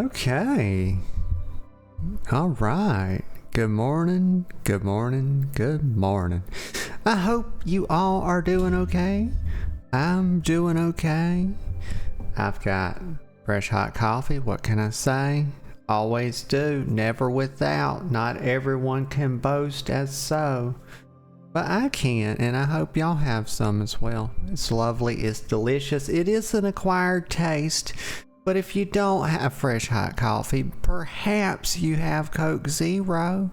Okay. All right. Good morning. Good morning. Good morning. I hope you all are doing okay. I'm doing okay. I've got fresh hot coffee. What can I say? Always do, never without. Not everyone can boast as so. But I can, and I hope y'all have some as well. It's lovely, it's delicious. It is an acquired taste. But if you don't have fresh hot coffee, perhaps you have Coke Zero.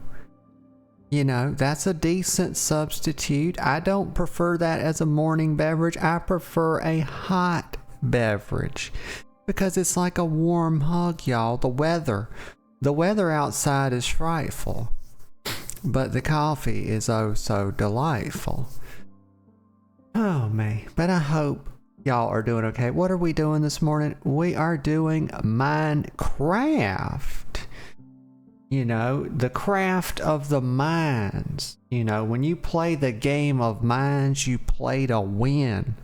You know, that's a decent substitute. I don't prefer that as a morning beverage. I prefer a hot beverage because it's like a warm hug, y'all. The weather outside is frightful, but the coffee is oh so delightful. Oh man, but I hope y'all are doing okay. What are we doing this morning? We are doing Minecraft. You know, the craft of the mines. You know, when you play the game of mines, you play to win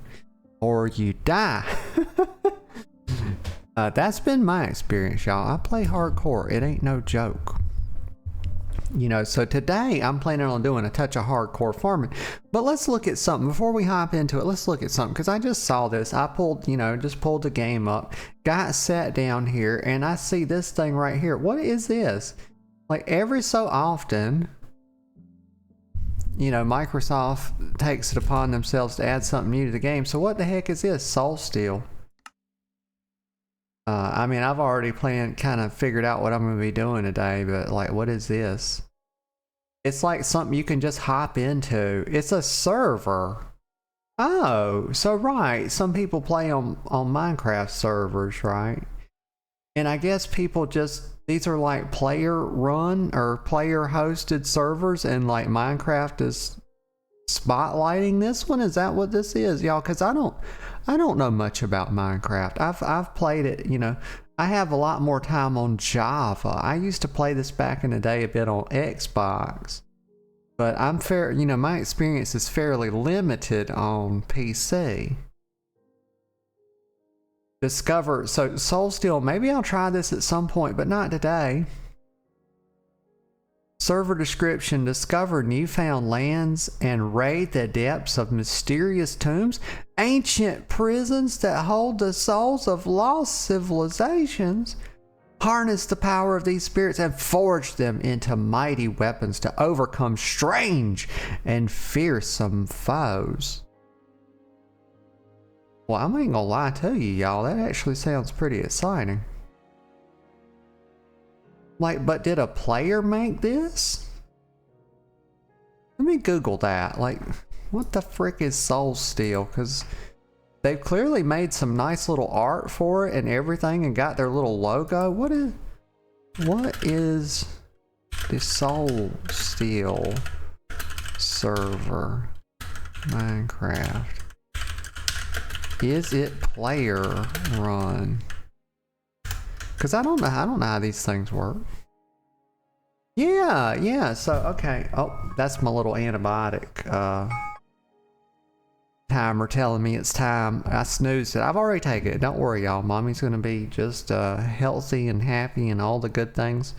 or you die. That's been my experience, y'all. I play hardcore. It ain't no joke. You know, so today I'm planning on doing a touch of hardcore farming. But let's look at something before we hop into it. Let's look at something because I just saw this. I pulled, just pulled the game up, got sat down here, and I see this thing right here. What is this? Like every so often, Microsoft takes it upon themselves to add something new to the game. So what the heck is this? Soul Steel. I mean, I've already kind of figured out what I'm going to be doing today, but like, what is this? It's like something you can just hop into. It's a server. Oh, so right. Some people play on Minecraft servers, right? And I guess people these are like player run or player hosted servers, and like Minecraft is spotlighting this one. Is that what this is, y'all? Because I don't know much about Minecraft. I've played it, I have a lot more time on Java. I used to play this back in the day a bit on Xbox, but my experience is fairly limited on PC. So Soul Steel, maybe I'll try this at some point, but not today. Server description: discover newfound lands and raid the depths of mysterious tombs, ancient prisons that hold the souls of lost civilizations. Harness the power of these spirits and forge them into mighty weapons to overcome strange and fearsome foes. Well, I ain't gonna lie to you, y'all. That actually sounds pretty exciting. Like, but did a player make this? Let me Google that. Like, what the frick is Soul Steel? Because they've clearly made some nice little art for it and everything and got their little logo. What is the Soul Steel server? Minecraft. Is it player run? Because I don't know how these things work. Yeah, so, okay. Oh, that's my little antibiotic timer telling me it's time. I snoozed it. I've already taken it. Don't worry, y'all. Mommy's going to be just healthy and happy and all the good things.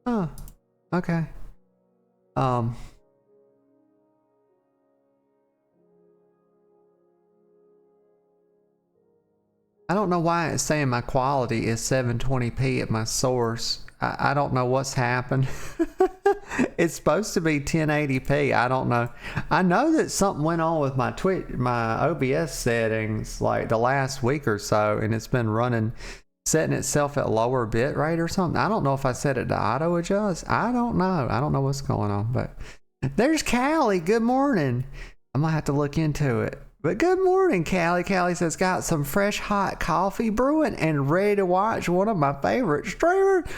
Oh, okay. I don't know why it's saying my quality is 720p at my source. I don't know what's happened. It's supposed to be 1080p. I don't know. I know that something went on with my OBS settings like the last week or so, and it's been setting itself at lower bit rate or something. I don't know if I set it to auto adjust. I don't know what's going on, but there's Callie. Good morning. I'm gonna have to look into it. But good morning, Callie. Callie says, got some fresh hot coffee brewing and ready to watch one of my favorite streamers.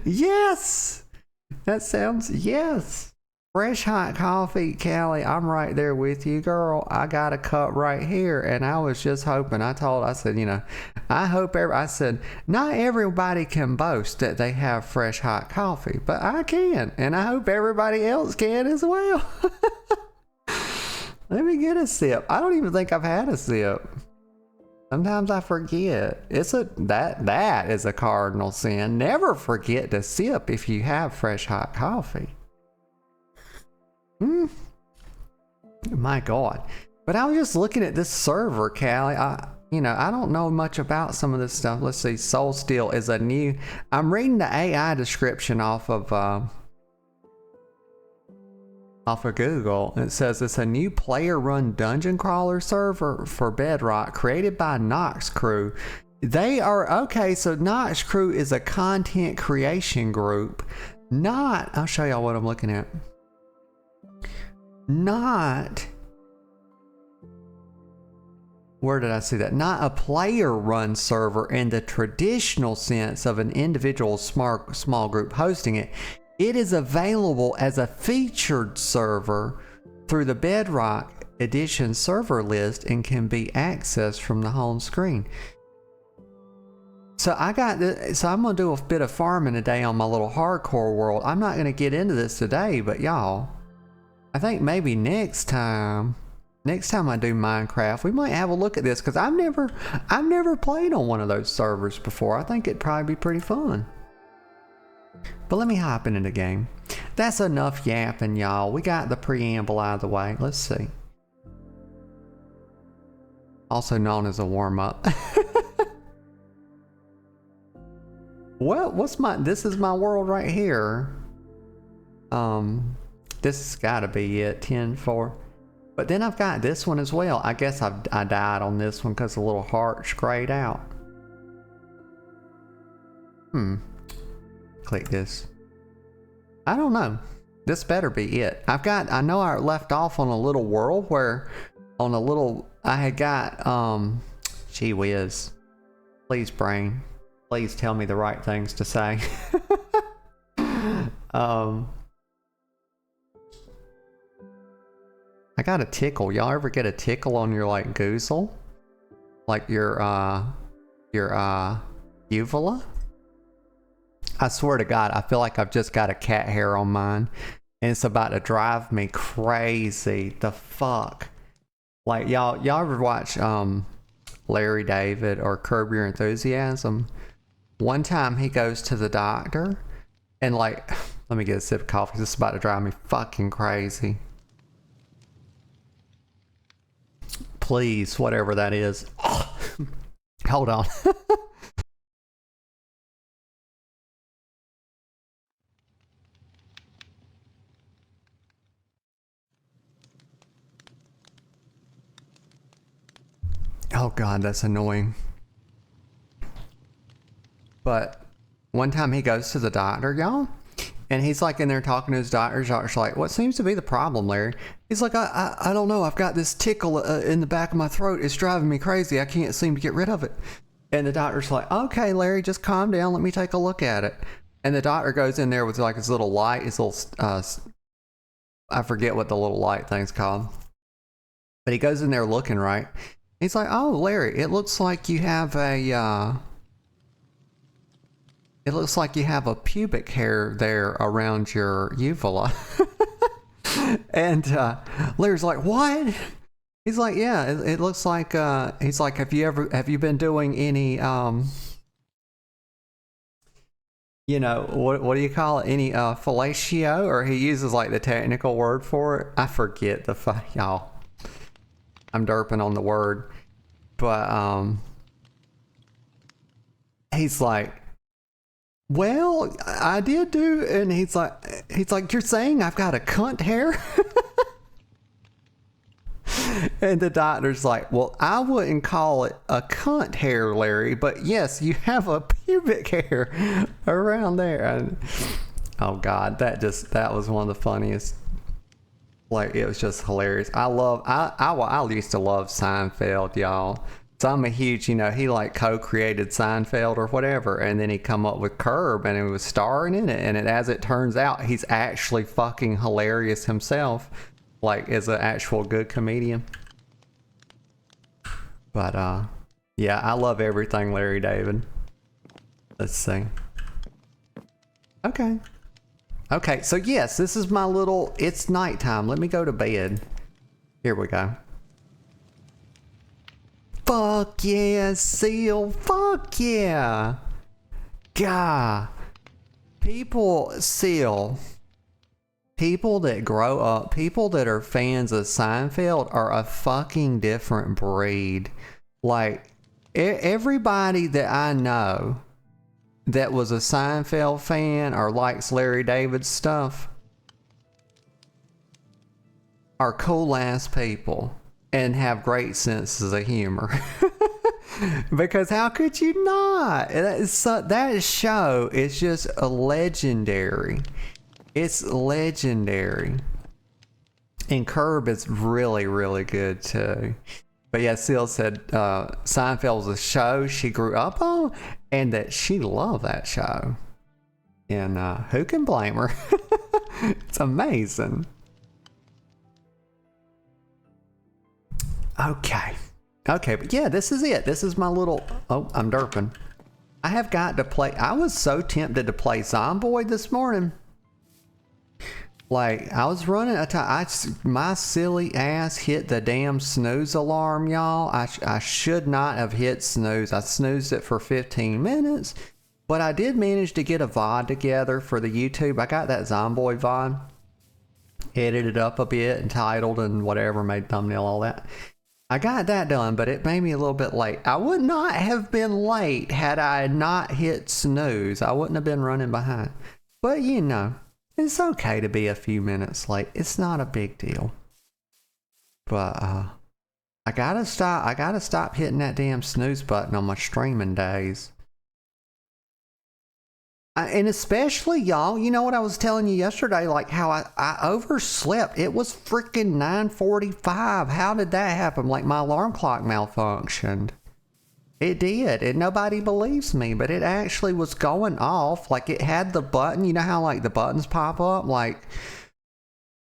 Yes! That sounds, yes. Fresh hot coffee, Callie, I'm right there with you, girl. I got a cup right here, and I was just hoping. I said, you know, I said, not everybody can boast that they have fresh hot coffee, but I can, and I hope everybody else can as well. Let me get a sip. I don't even think I've had a sip. Sometimes I forget. That is a cardinal sin. Never forget to sip if you have fresh hot coffee. My God. But I was just looking at this server, Callie. I don't know much about some of this stuff. Let's see. Soul Steel is a new... I'm reading the AI description off of Google. It says it's a new player-run dungeon crawler server for Bedrock created by Nox Crew. They are... Okay, so Nox Crew is a content creation group. I'll show y'all what I'm looking at. Where did I see that? Not a player-run server in the traditional sense of an individual small group hosting it. It is available as a featured server through the Bedrock Edition server list and can be accessed from the home screen. So I'm gonna do a bit of farming today on my little hardcore world. I'm not gonna get into this today, but y'all, I think maybe next time I do Minecraft, we might have a look at this, because I've never played on one of those servers before. I think it'd probably be pretty fun. But let me hop into the game. That's enough yapping, y'all. We got the preamble out of the way. Let's see. Also known as a warm-up. Well, this is my world right here. This has got to be it, 10-4. But then I've got this one as well. I guess I died on this one because the little heart's grayed out. Click this. I don't know. This better be it. I know I left off on a little world where, I had got, gee whiz. Please, brain. Please tell me the right things to say. I got a tickle. Y'all ever get a tickle on your goozle? Like your uvula? I swear to God, I feel like I've just got a cat hair on mine. And it's about to drive me crazy. The fuck? Like y'all ever watch Larry David or Curb Your Enthusiasm? One time he goes to the doctor and let me get a sip of coffee. This is about to drive me fucking crazy. Please, whatever that is. Oh, hold on. Oh God, that's annoying. But one time he goes to the doctor, y'all, and he's in there talking to his doctor. Doctor's like, "What seems to be the problem, Larry?" He's like, I don't know. I've got this tickle in the back of my throat. It's driving me crazy. I can't seem to get rid of it. And the doctor's like, "Okay, Larry, just calm down. Let me take a look at it." And the doctor goes in there with his little light, his little, I forget what the little light thing's called. But he goes in there looking, right? He's like, "Oh, Larry, it looks like you have a pubic hair there around your uvula." And Larry's like, "What?" He's like, "Yeah, it looks like." He's like, "Have you been doing any what do you call it? Any fellatio?" Or he uses the technical word for it. I forget y'all. I'm derping on the word, but he's like, "Well, I did do," and he's like, "You're saying I've got a cunt hair?" And the doctor's like, "Well, I wouldn't call it a cunt hair, Larry, but yes, you have a pubic hair around there." And, oh God, that was one of the funniest. It was just hilarious. I used to love Seinfeld, y'all. So I'm a huge, you know, he like co-created Seinfeld or whatever, and then he come up with Curb, and he was starring in it, and as it turns out, he's actually fucking hilarious himself, like as an actual good comedian. But yeah, I love everything Larry David. Let's see. Okay, so yes, this is my little, it's nighttime. Let me go to bed. Here we go. Fuck yeah, Seal. Fuck yeah. God. Seal. People that grow up, people that are fans of Seinfeld are a fucking different breed. Like, everybody that I know that was a Seinfeld fan or likes Larry David's stuff are cool ass people and have great senses of humor. Because how could you not? That show is just a legendary. It's legendary. And Curb is really, really good too. But yeah, Seal said Seinfeld was a show she grew up on and that she loved that show. And who can blame her? It's amazing. Okay, but yeah, this is it. This is my little... Oh, I'm derping. I have got to play... I was so tempted to play Zomboid this morning. Like, I was running... my silly ass hit the damn snooze alarm, y'all. I should not have hit snooze. I snoozed it for 15 minutes. But I did manage to get a VOD together for the YouTube. I got that Zomboid VOD. Edited up a bit, entitled and whatever, made thumbnail, all that. I got that done, but it made me a little bit late. I would not have been late had I not hit snooze. I wouldn't have been running behind. But you know, it's okay to be a few minutes late. It's not a big deal. But I gotta stop hitting that damn snooze button on my streaming days. And especially y'all, you know what I was telling you yesterday, like how I overslept. It was freaking 9:45. How did that happen? Like my alarm clock malfunctioned. It did, and nobody believes me, but it actually was going off. Like it had the button, you know how like the buttons pop up, like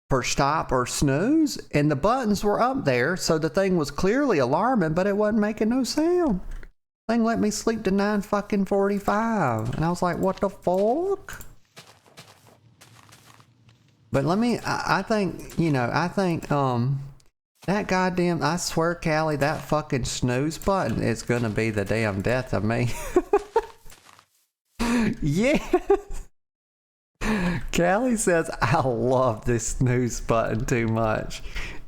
for stop or snooze, and the buttons were up there, so the thing was clearly alarming, but it wasn't making no sound. Thing let me sleep to 9:45, and I was like, what the fuck? But I think, you know, that goddamn, I swear, Callie, that fucking snooze button is gonna be the damn death of me. Yeah. Callie says, I love this snooze button too much.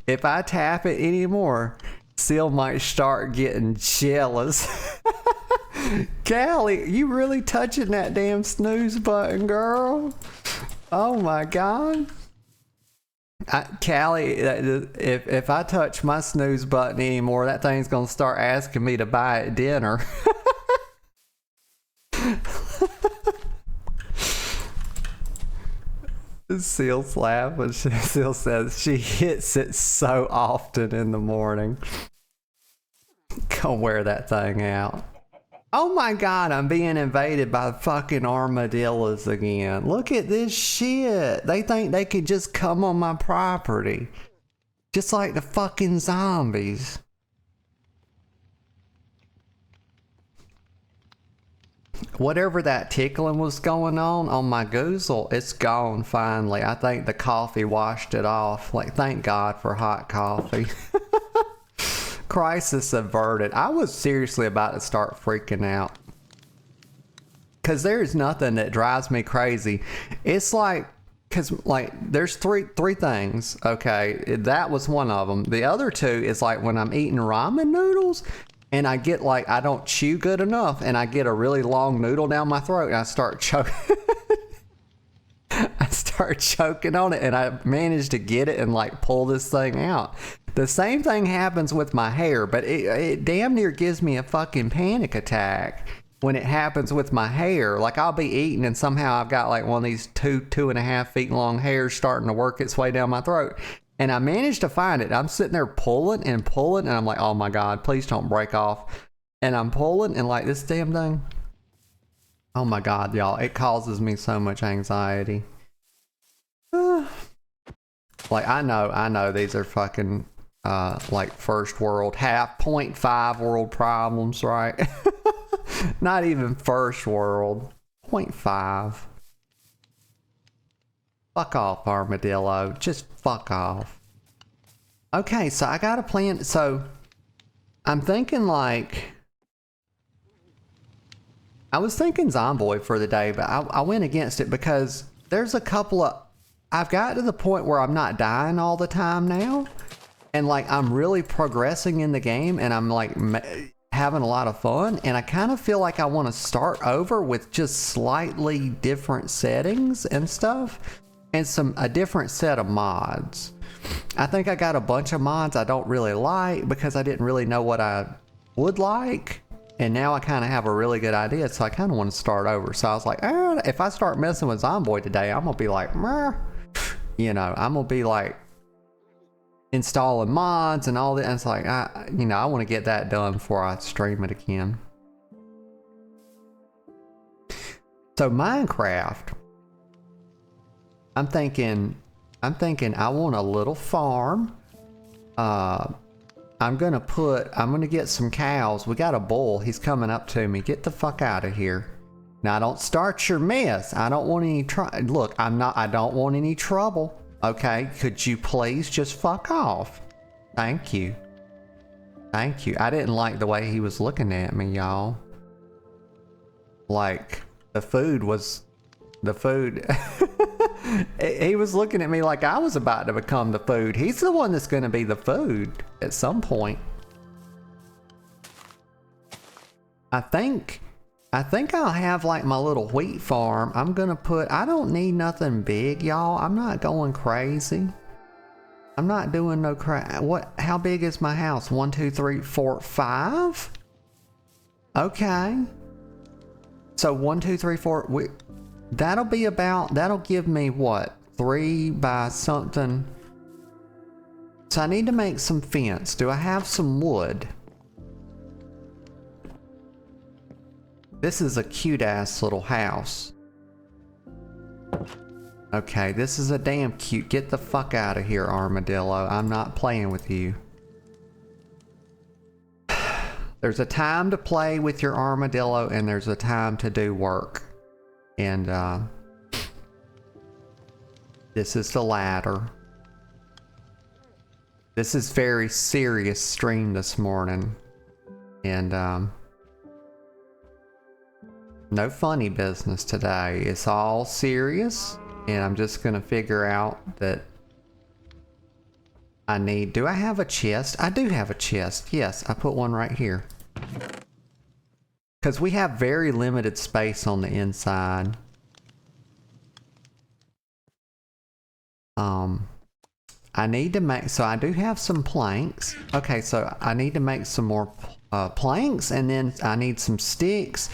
If I tap it anymore, Seal might start getting jealous. Callie, you really touching that damn snooze button, girl? Oh my god. Callie, if I touch my snooze button anymore, that thing's gonna start asking me to buy it dinner. Seal's laughing. Seal says she hits it so often in the morning. Go wear that thing out. Oh my god, I'm being invaded by fucking armadillos again. Look at this shit. They think they could just come on my property. Just like the fucking zombies. Whatever that tickling was going on my goozle, it's gone finally. I think the coffee washed it off. Like, thank God for hot coffee. Crisis averted. I was seriously about to start freaking out. Cause there's nothing that drives me crazy. It's like, cause like there's three things. Okay, that was one of them. The other two is like when I'm eating ramen noodles and I get like, I don't chew good enough and I get a really long noodle down my throat and I start choking. I start choking on it and I manage to get it and like pull this thing out. The same thing happens with my hair, but it damn near gives me a fucking panic attack when it happens with my hair. Like I'll be eating and somehow I've got like one of these 2.5 feet long hairs starting to work its way down my throat. And I managed to find it. I'm sitting there pulling and pulling, and I'm like, oh my God, please don't break off. And I'm pulling, and like this damn thing. Oh my God, y'all, it causes me so much anxiety. Like, I know these are fucking, like first world, 0.5 world problems, right? Not even first world, 0.5. Fuck off, armadillo. Just fuck off. Okay, so I got a plan. So I'm thinking like, I was thinking Zomboid for the day, but I went against it because there's a couple of, I've got to the point where I'm not dying all the time now. And like, I'm really progressing in the game, and I'm like having a lot of fun. And I kind of feel like I want to start over with just slightly different settings and stuff. And a different set of mods. I think I got a bunch of mods I don't really like because I didn't really know what I would like. And now I kind of have a really good idea, so I kind of want to start over. So I was like, if I start messing with Zomboid today, I'm going to be like, meh. You know, I'm going to be like installing mods and all that. And it's like, I want to get that done before I stream it again. So Minecraft. I'm thinking I want a little farm. I'm gonna get some cows. We got a bull. He's coming up to me. Get the fuck out of here. Now don't start your mess. I don't want any look, I don't want any trouble. Okay, could you please just fuck off? Thank you. Thank you. I didn't like the way he was looking at me, y'all. Like the food. He was looking at me like I was about to become the food. He's the one that's going to be the food at some point. I think I'll have like my little wheat farm. I'm going to put, I don't need nothing big, y'all. I'm not going crazy. I'm not doing no how big is my house? 1, 2, 3, 4, 5? Okay. So 1, 2, 3, 4, that'll give me what? 3 by something. So I need to make some fence. Do I have some wood? This is a cute ass little house. Okay, this is a damn cute. Get the fuck out of here, armadillo. I'm not playing with you. There's a time to play with your armadillo, and there's a time to do work. And this is the ladder. This is very serious stream this morning. And no funny business today. It's all serious. And I'm just gonna figure out that do I have a chest? I do have a chest. Yes, I put one right here. Because we have very limited space on the inside. I need to make, so I do have some planks. Okay, so I need to make some more planks, and then I need some sticks.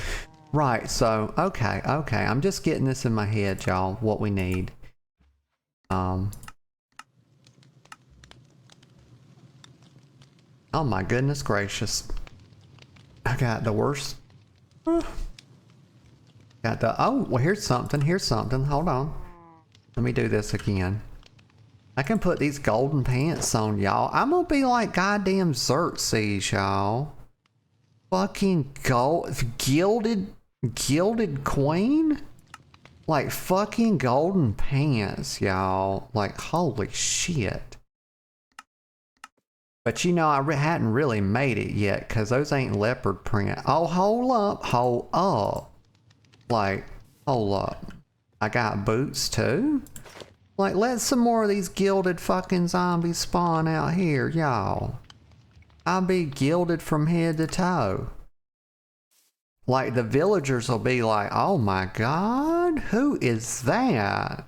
Right, so, okay. I'm just getting this in my head, y'all, what we need. Oh my goodness gracious. I got the worst. Oh, well, here's something. Hold on. Let me do this again. I can put these golden pants on, y'all. I'm gonna be like goddamn Xerxes, y'all. Fucking gilded queen? Like fucking golden pants, y'all. Like, holy shit. But you know, I hadn't really made it yet, because those ain't leopard print. Oh, hold up. Like, hold up. I got boots too? Like, let some more of these gilded fucking zombies spawn out here, y'all. I'll be gilded from head to toe. Like, the villagers will be like, oh my god, who is that?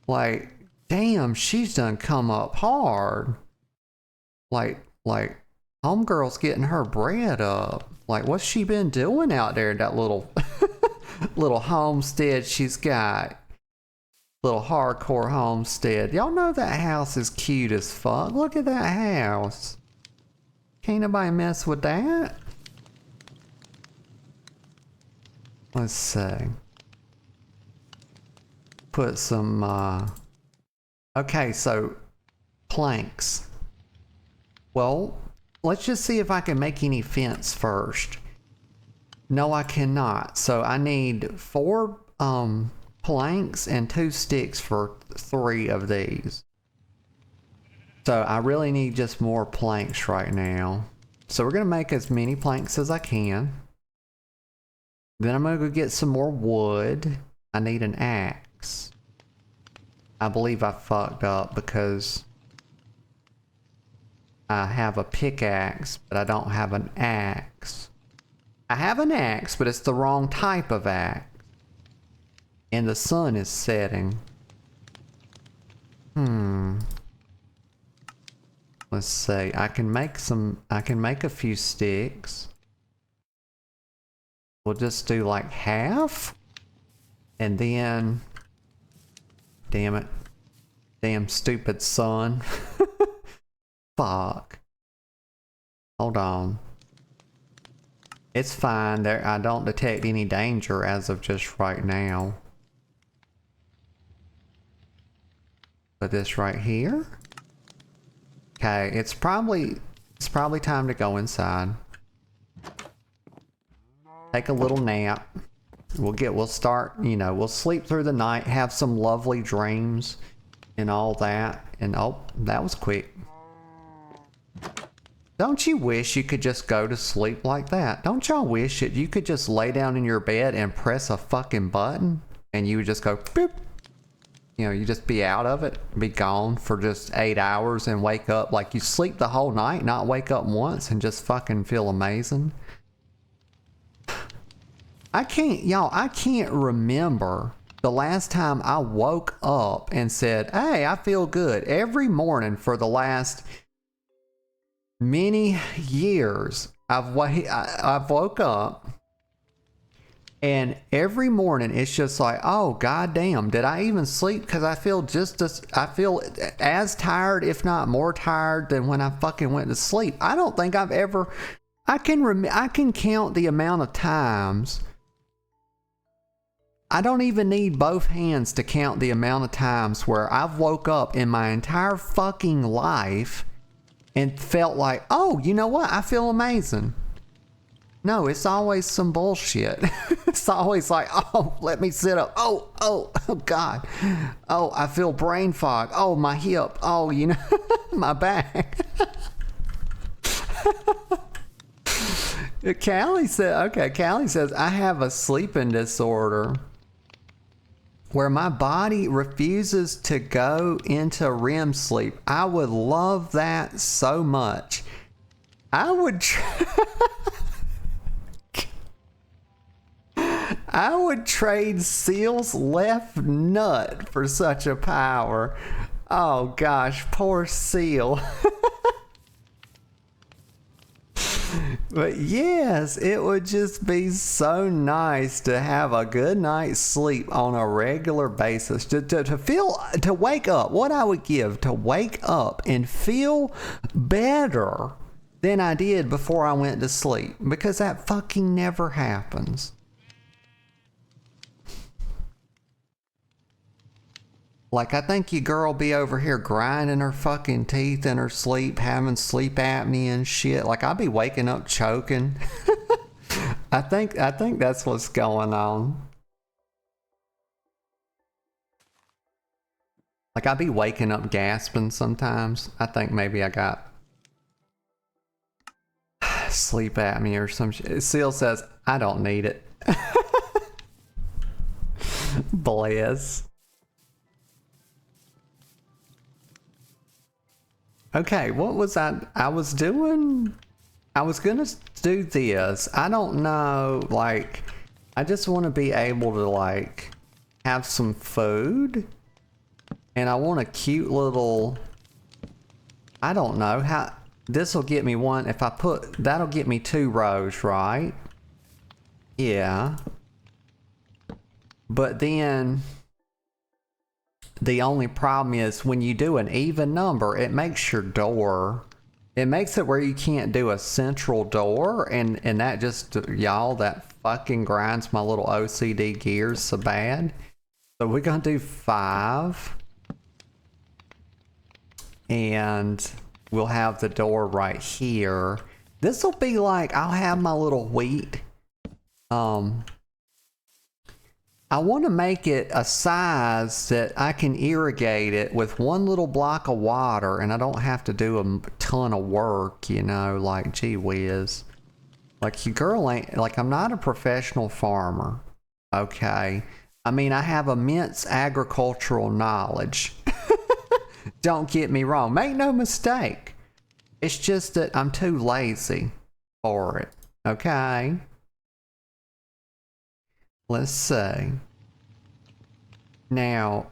Like, damn, she's done come up hard. Like, homegirl's getting her bread up. Like, what's she been doing out there, that little, little homestead she's got? Little hardcore homestead. Y'all know that house is cute as fuck. Look at that house. Can't nobody mess with that. Let's see. Put some, okay, so planks. Well, let's just see if I can make any fence first. No, I cannot. So I need 4 planks and 2 sticks for 3 of these. So I really need just more planks right now. So we're gonna make as many planks as I can. Then I'm gonna go get some more wood. I need an axe. I believe I fucked up because I have a pickaxe, but I don't have an axe. I have an axe, but it's the wrong type of axe. And the sun is setting. Let's see. I can make a few sticks. We'll just do like half. And then, damn it. Damn stupid sun. Fuck. Hold on. It's fine. There, I don't detect any danger as of just right now. Put this right here. Okay, it's probably time to go inside. Take a little nap. We'll start, you know, we'll sleep through the night, have some lovely dreams and all that. And oh, that was quick. Don't you wish you could just go to sleep like that? Don't y'all wish that you could just lay down in your bed and press a fucking button and you would just go boop? You know, you just be out of it, be gone for just 8 hours and wake up like you sleep the whole night, not wake up once and just fucking feel amazing. I can't remember the last time I woke up and said, hey, I feel good. Every morning for the last many years, I've woke up and every morning it's just like, oh goddamn, did I even sleep? Because I feel as tired, if not more tired than when I fucking went to sleep. I don't think I've ever. I can count the amount of times. I don't even need both hands to count the amount of times where I've woke up in my entire fucking life and felt like, oh, you know what? I feel amazing. No, it's always some bullshit. It's always like, oh, let me sit up. Oh, God. Oh, I feel brain fog. Oh, my hip. Oh, you know, my back. Callie says, I have a sleeping disorder where my body refuses to go into REM sleep. I would love that so much. I would I would trade Seal's left nut for such a power. Oh gosh, poor Seal. But yes, it would just be so nice to have a good night's sleep on a regular basis. To wake up, what I would give to wake up and feel better than I did before I went to sleep. Because that fucking never happens. Like, I think your girl be over here grinding her fucking teeth in her sleep, having sleep apnea and shit. Like, I'll be waking up choking. I think that's what's going on. Like, I'll be waking up gasping sometimes. I think maybe I got sleep apnea or some shit. Seal says, I don't need it. Bless. Okay, what was I was doing? I was gonna do this. I don't know, like, I just want to be able to, like, have some food. And I want a cute little, I don't know, how, this will get me one, if I put, that'll get me 2 rows, right? Yeah. But then, The only problem is when you do an even number, it makes your door, it makes it where you can't do a central door, and that just, y'all, that fucking grinds my little OCD gears so bad. So we're gonna do 5, and we'll have the door right here. This will be like, I'll have my little wheat. I want to make it a size that I can irrigate it with one little block of water, and I don't have to do a ton of work, you know, like, gee whiz. Like, your girl ain't, like, I'm not a professional farmer, okay? I mean, I have immense agricultural knowledge. Don't get me wrong, make no mistake. It's just that I'm too lazy for it, okay? Let's see. Now,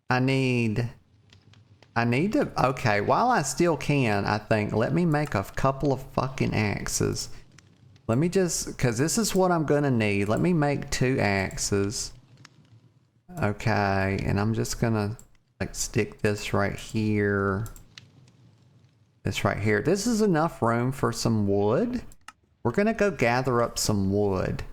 I need to, okay, while I still can, I think, let me make a couple of fucking axes. Let me just, because this is what I'm gonna need. Let me make 2 axes. Okay, and I'm just gonna, like, stick this right here. This right here. This is enough room for some wood. We're gonna go gather up some wood.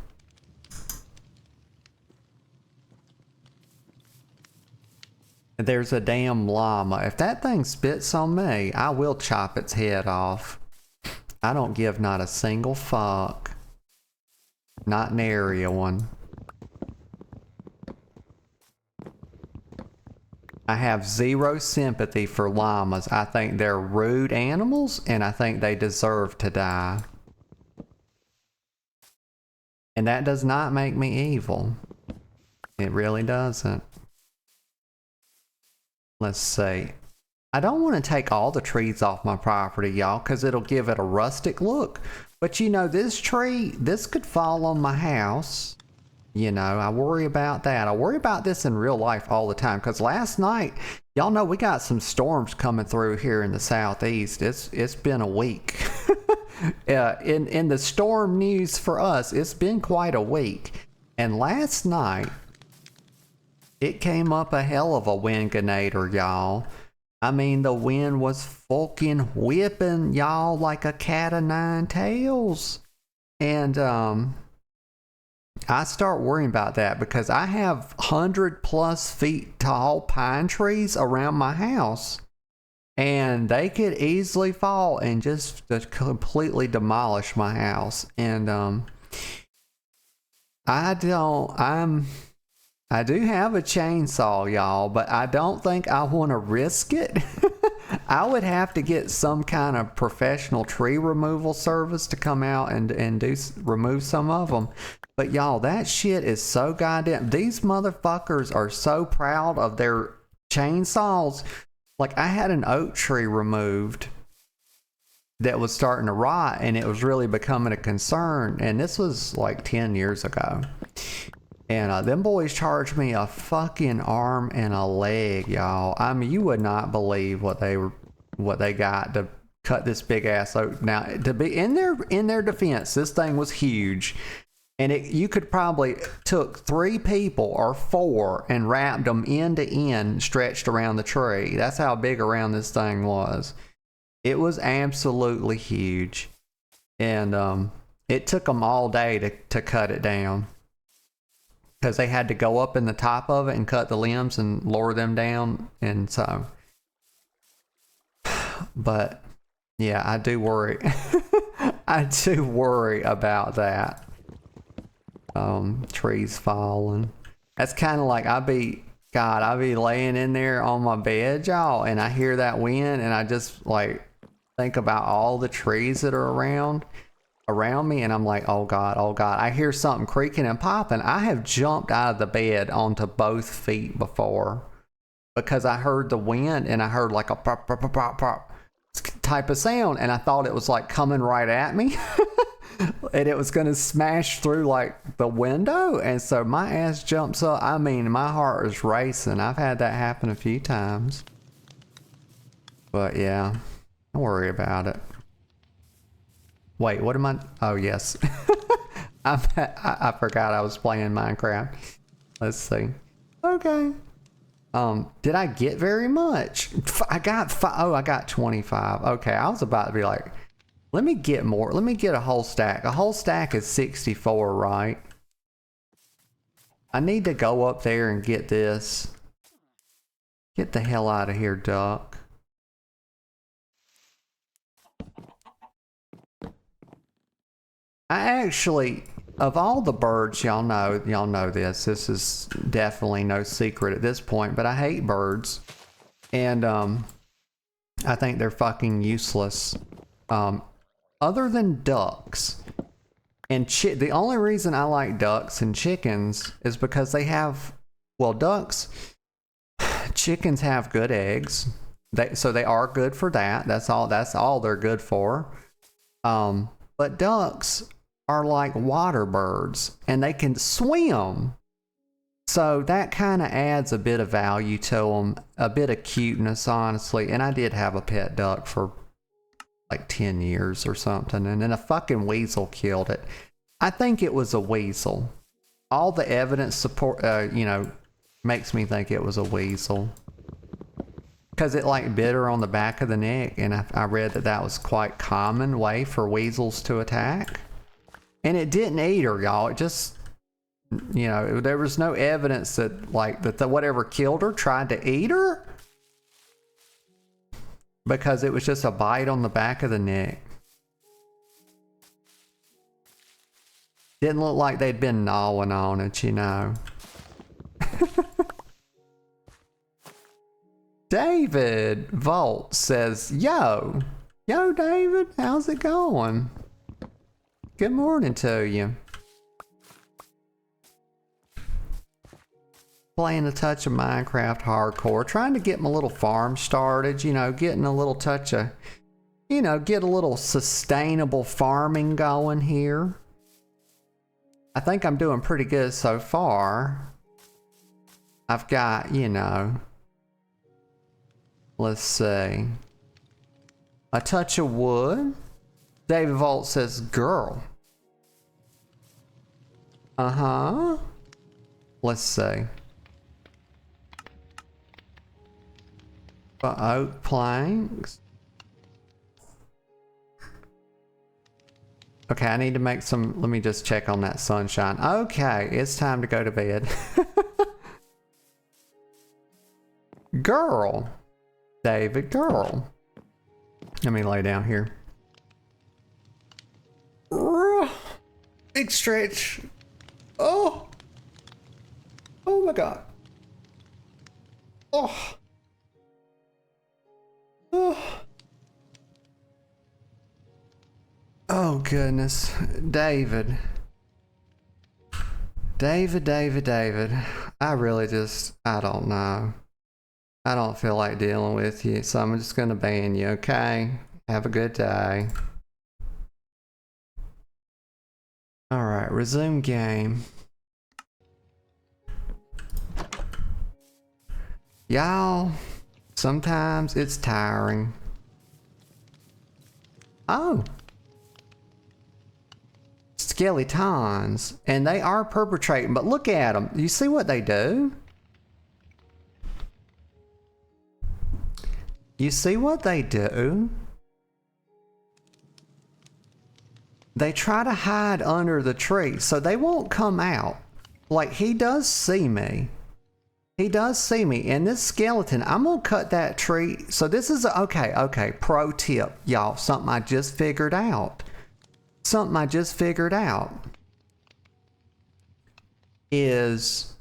There's a damn llama. If that thing spits on me, I will chop its head off. I don't give not a single fuck. Not nary a one. I have zero sympathy for llamas. I think they're rude animals, and I think they deserve to die. And that does not make me evil. It really doesn't. Let's see. I don't want to take all the trees off my property, y'all, because it'll give it a rustic look. But you know, this tree, this could fall on my house. You know, I worry about that. I worry about this in real life all the time, because last night, y'all know we got some storms coming through here in the southeast. It's been a week. In the storm news for us, it's been quite a week. And last night, it came up a hell of a windganator, y'all. I mean, the wind was fucking whipping, y'all, like a cat of 9 tails. And I start worrying about that because I have 100+ feet tall pine trees around my house. And they could easily fall and just completely demolish my house. And I do have a chainsaw, y'all, but I don't think I want to risk it. I would have to get some kind of professional tree removal service to come out and remove some of them. But y'all, that shit is so goddamn... These motherfuckers are so proud of their chainsaws. Like, I had an oak tree removed that was starting to rot, and it was really becoming a concern. And this was like 10 years ago. And them boys charged me a fucking arm and a leg, y'all. I mean, you would not believe what they got to cut this big ass oak. Now, to be in their defense, this thing was huge. And you could probably took 3 people or 4 and wrapped them end to end, stretched around the tree. That's how big around this thing was. It was absolutely huge. And it took them all day to cut it down. Because they had to go up in the top of it and cut the limbs and lower them down. And so. But, yeah, I do worry. I do worry about that. Trees falling. That's kind of like I be laying in there on my bed, y'all, and I hear that wind, and I just like think about all the trees that are around me, and I'm like, oh god, I hear something creaking and popping. I have jumped out of the bed onto both feet before because I heard the wind, and I heard like a pop pop pop pop pop type of sound, and I thought it was like coming right at me. And it was going to smash through like the window. And so my ass jumps up. I mean, my heart is racing. I've had that happen a few times. But yeah, don't worry about it. Wait, what am I? Oh, yes. I forgot I was playing Minecraft. Let's see. Okay. Did I get very much? I got I got 25. Okay, I was about to be like, let me get more. Let me get a whole stack. A whole stack is 64, right? I need to go up there and get this. Get the hell out of here, duck. I actually, of all the birds, y'all know this. This is definitely no secret at this point, but I hate birds. And I think they're fucking useless. Other than ducks. And the only reason I like ducks and chickens is because they have, well, chickens have good eggs. So they are good for that. That's all they're good for. But ducks are like water birds and they can swim. So that kind of adds a bit of value to them, a bit of cuteness, honestly. And I did have a pet duck for like 10 years or something, and then a fucking weasel killed it. I think it was a weasel. All the evidence makes me think it was a weasel. Because it like bit her on the back of the neck, and I read that was quite common way for weasels to attack. And it didn't eat her, y'all. It just, there was no evidence that whatever killed her tried to eat her. Because it was just a bite on the back of the neck. Didn't look like they'd been gnawing on it, David Volt says, Yo, David, how's it going? Good morning to you. Playing a touch of Minecraft hardcore, trying to get my little farm started, getting a little touch of, get a little sustainable farming going here. I think I'm doing pretty good so far. I've got, let's see, a touch of wood. David Volt says, girl. Let's see. Oak planks. Okay, I need to make some, let me just check on that sunshine. Okay, it's time to go to bed. Girl. David, girl. Let me lay down here. Big stretch. Oh my God. Oh. Oh goodness. David. I really I don't know. I don't feel like dealing with you, so I'm just gonna ban you, okay? Have a good day. Alright, resume game. Y'all, sometimes it's tiring. Oh. Skeletons. And they are perpetrating, but look at them. You see what they do? You see what they do? They try to hide under the tree, so they won't come out. Like, he does see me. He does see me. And this skeleton, I'm gonna cut that tree. So this is, okay, pro tip, y'all. Something I just figured out. Is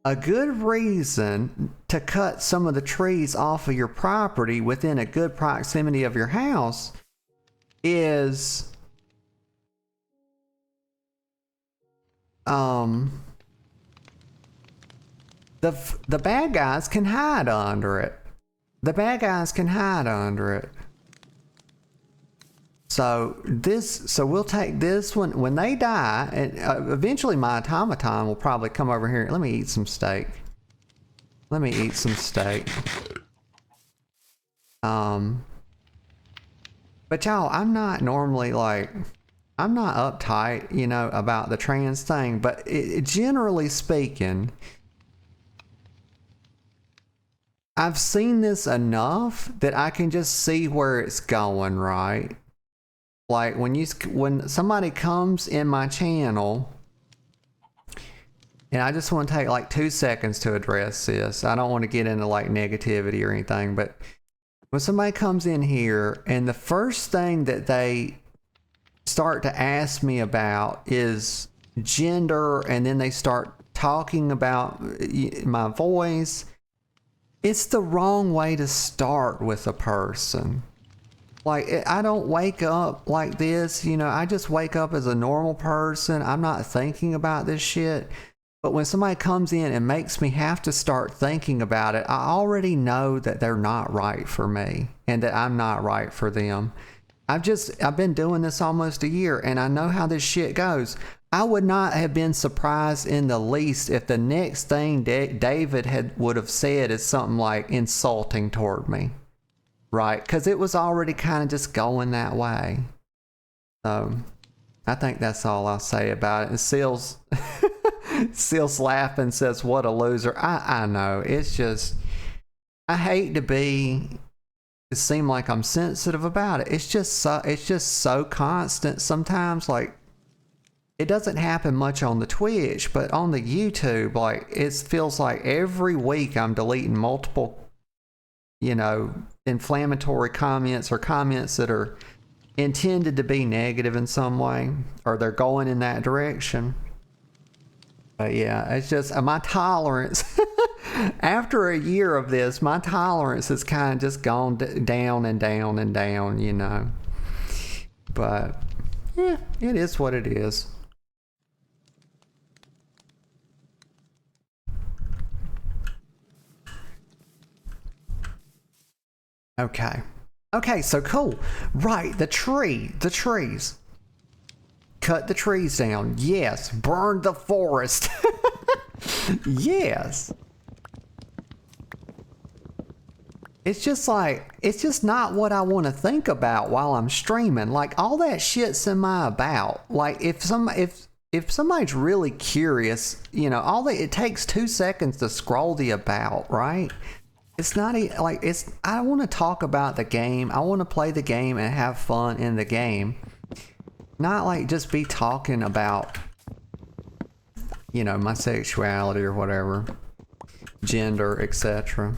a good reason to cut some of the trees off of your property within a good proximity of your house is the bad guys can hide under it. So we'll take this one when they die, and eventually my automaton will probably come over here. Let me eat some steak. But y'all, I'm not normally I'm not uptight, about the trans thing, but generally speaking, I've seen this enough that I can just see where it's going, right? Like when somebody comes in my channel, and I just want to take like 2 seconds to address this. I don't want to get into like negativity or anything, but when somebody comes in here and the first thing that they start to ask me about is gender, and then they start talking about my voice, it's the wrong way to start with a person. Like, I don't wake up like this, you know, I just wake up as a normal person. I'm not thinking about this shit. But when somebody comes in and makes me have to start thinking about it, I already know that they're not right for me and that I'm not right for them. I've been doing this almost a year, and I know how this shit goes. I would not have been surprised in the least if the next thing David would have said is something like insulting toward me, right? Because it was already kind of just going that way. So I think that's all I'll say about it. And Seal's laughing, says, "What a loser." I know. It's just, I hate to seem like I'm sensitive about it. It's just so constant sometimes. Like, it doesn't happen much on the Twitch, but on the YouTube, like, it feels like every week I'm deleting multiple, you know, inflammatory comments or comments that are intended to be negative in some way, or they're going in that direction. But yeah, it's just my tolerance. After a year of this, my tolerance has kind of just gone down and down and down, you know. But yeah, it is what it is. Okay. Okay, so cool. Right, the trees. Cut the trees down. Yes. Burn the forest. Yes. It's just not what I want to think about while I'm streaming. Like, all that shit's in my about. Like, if somebody's really curious, you know, it takes 2 seconds to scroll the about, right? It's not like, I want to talk about the game. I want to play the game and have fun in the game. Not like just be talking about, you know, my sexuality or whatever, gender, etc.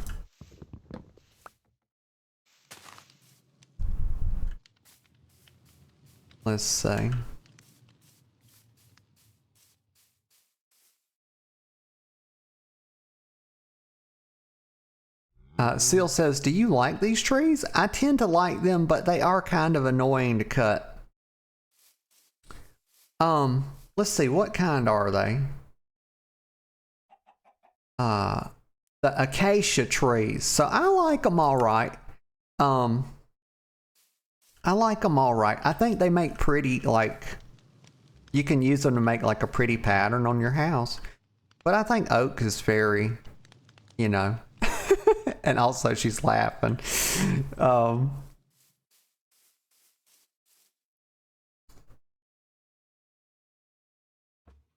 Let's see. Seal says, "Do you like these trees?" I tend to like them, but they are kind of annoying to cut. Let's see, what kind are they? The acacia trees. So I like them all right. I like them all right. I think they make pretty, like, you can use them to make like a pretty pattern on your house. But I think oak is very, you know. And also she's laughing.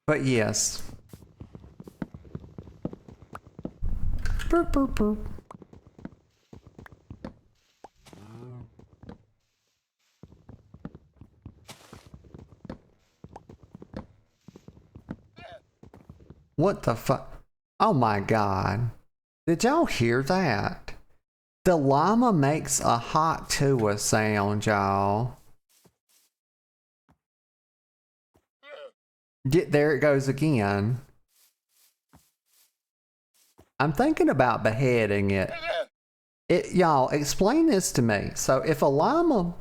But yes. Burp, burp, burp. What the fuck? Oh my god. Did y'all hear that? The llama makes a hot tuah sound, y'all. There it goes again. I'm thinking about beheading it. Y'all, explain this to me. So if a llama,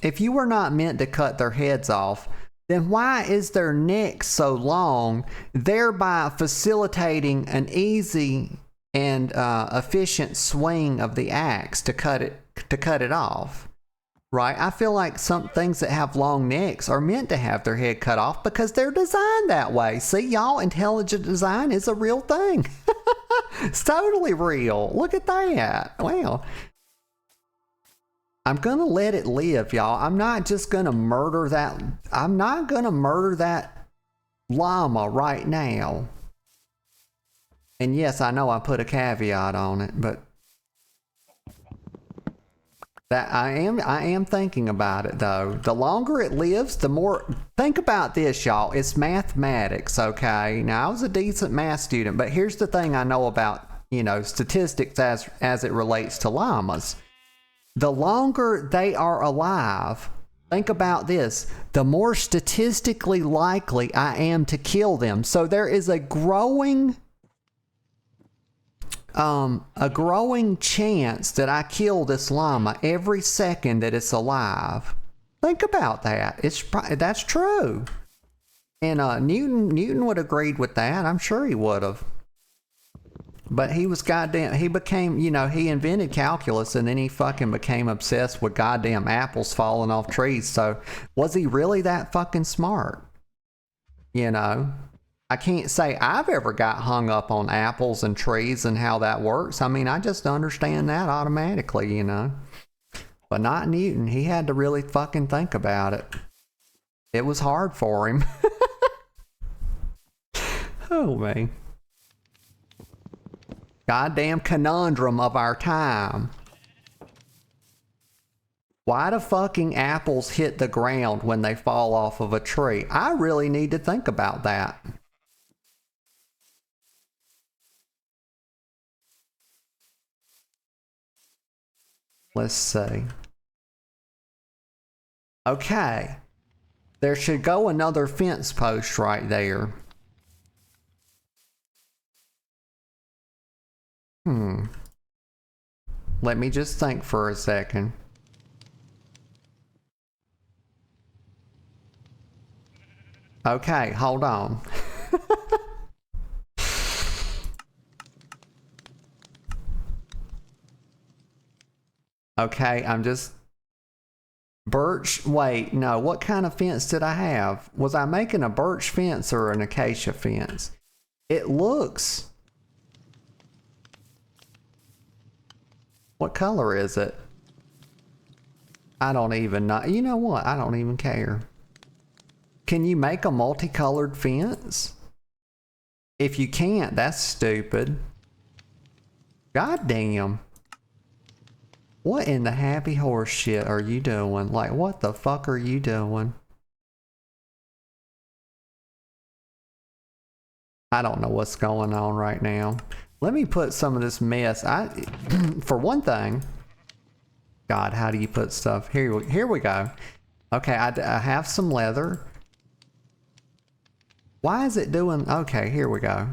if you were not meant to cut their heads off, then why is their neck so long, thereby facilitating an easy and efficient swing of the axe to cut it off? Right? I feel like some things that have long necks are meant to have their head cut off because they're designed that way. See, y'all, intelligent design is a real thing. It's totally real. Look at that. Wow. I'm going to let it live, y'all. I'm not just going to murder that. I'm not going to murder that llama right now. And yes, I know I put a caveat on it, but that I am thinking about it though. The longer it lives, the more. Think about this, y'all. It's mathematics, okay? Now I was a decent math student, but here's the thing I know about, statistics as it relates to llamas. The longer they are alive, think about this, the more statistically likely I am to kill them. So there is a growing chance that I kill this llama every second that it's alive. Think about that. That's true. And Newton would have agreed with that. I'm sure he would have. But he became, he invented calculus and then he fucking became obsessed with goddamn apples falling off trees. So was he really that fucking smart? I can't say I've ever got hung up on apples and trees and how that works. I mean, I just understand that automatically, But not Newton. He had to really fucking think about it. It was hard for him. Oh, man. Goddamn conundrum of our time. Why do fucking apples hit the ground when they fall off of a tree? I really need to think about that. Let's see. Okay. There should go another fence post right there. Let me just think for a second. Okay, hold on. Okay, I'm just... Birch, wait, no, what kind of fence did I have? Was I making a birch fence or an acacia fence? It looks... What color is it? I don't even know. You know what? I don't even care. Can you make a multicolored fence? If you can't, that's stupid. God damn. What in the happy horse shit are you doing? Like, what the fuck are you doing? I don't know what's going on right now. Let me put some of this mess. For one thing, God, how do you put stuff? Here we go. Okay, I have some leather. Why is it doing? Okay, here we go.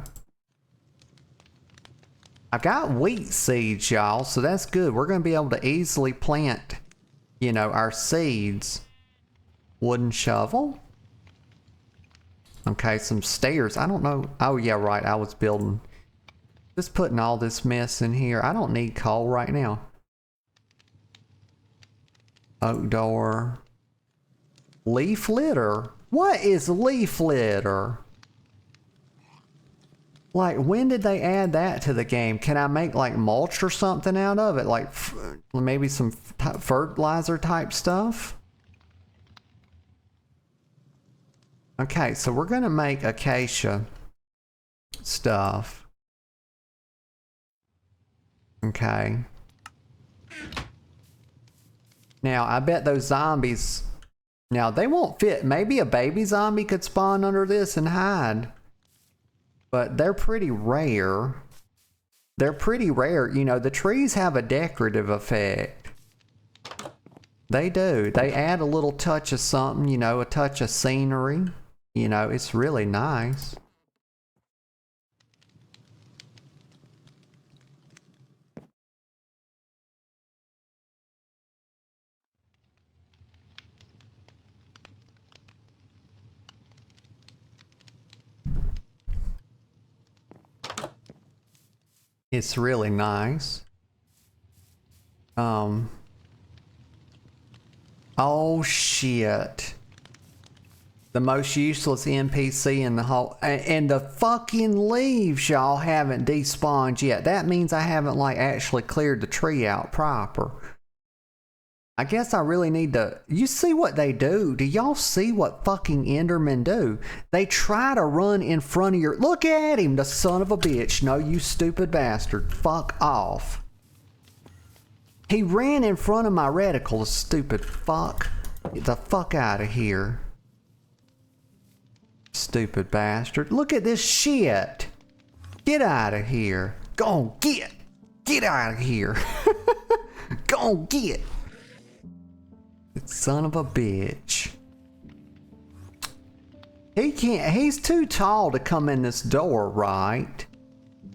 I've got wheat seeds, y'all, so that's good. We're going to be able to easily plant, our seeds. Wooden shovel. Okay, some stairs. I don't know. Oh, yeah, right. I was building. Just putting all this mess in here. I don't need coal right now. Oak door. Leaf litter. What is leaf litter? Like, when did they add that to the game? Can I make, like, mulch or something out of it? Like, maybe some fertilizer type stuff? Okay, so we're going to make acacia stuff. Okay. Now, I bet those zombies... Now, they won't fit. Maybe a baby zombie could spawn under this and hide. But they're pretty rare. They're pretty rare. The trees have a decorative effect. They do. They add a little touch of something, a touch of scenery. It's really nice. It's really nice. Oh shit. The most useless NPC in the whole... And the fucking leaves, y'all, haven't despawned yet. That means I haven't, like, actually cleared the tree out proper. I guess I really need to... You see what they do? Do y'all see what fucking Endermen do? They try to run in front of your... Look at him, the son of a bitch. No, you stupid bastard. Fuck off. He ran in front of my reticle, the stupid fuck. Get the fuck out of here. Stupid bastard. Look at this shit. Get out of here. Go on, get. Get out of here. Go on, get. Son of a bitch. He can't, he's too tall to come in this door, right?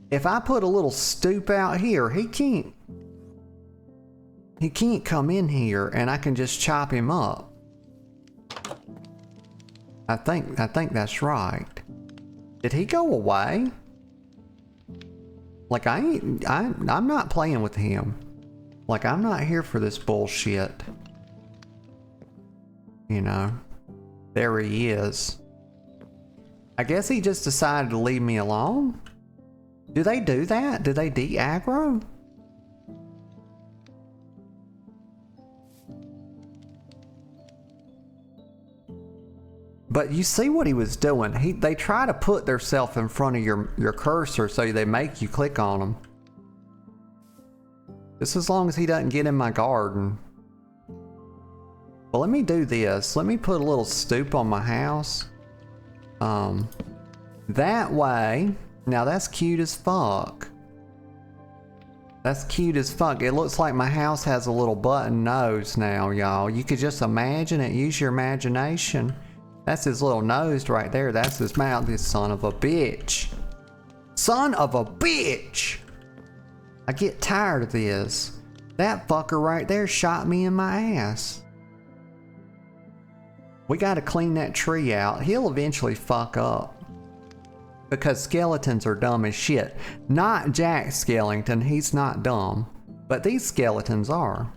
If I put a little stoop out here, he can't come in here and I can just chop him up. I think that's right. Did he go away? Like I'm not playing with him. Like I'm not here for this bullshit. You know, there he is. I guess he just decided to leave me alone. Do they do that? Do they de-aggro? But you see what he was doing. They try to put themselves in front of your cursor so they make you click on them. Just as long as he doesn't get in my garden. Well, let me do this. Let me put a little stoop on my house. That way. Now that's cute as fuck. That's cute as fuck. It looks like my house has a little button nose now, y'all. You could just imagine it. Use your imagination. That's his little nose right there. That's his mouth. This son of a bitch. Son of a bitch. I get tired of this. That fucker right there shot me in my ass. We gotta clean that tree out. He'll eventually fuck up. Because skeletons are dumb as shit. Not Jack Skellington, he's not dumb. But these skeletons are.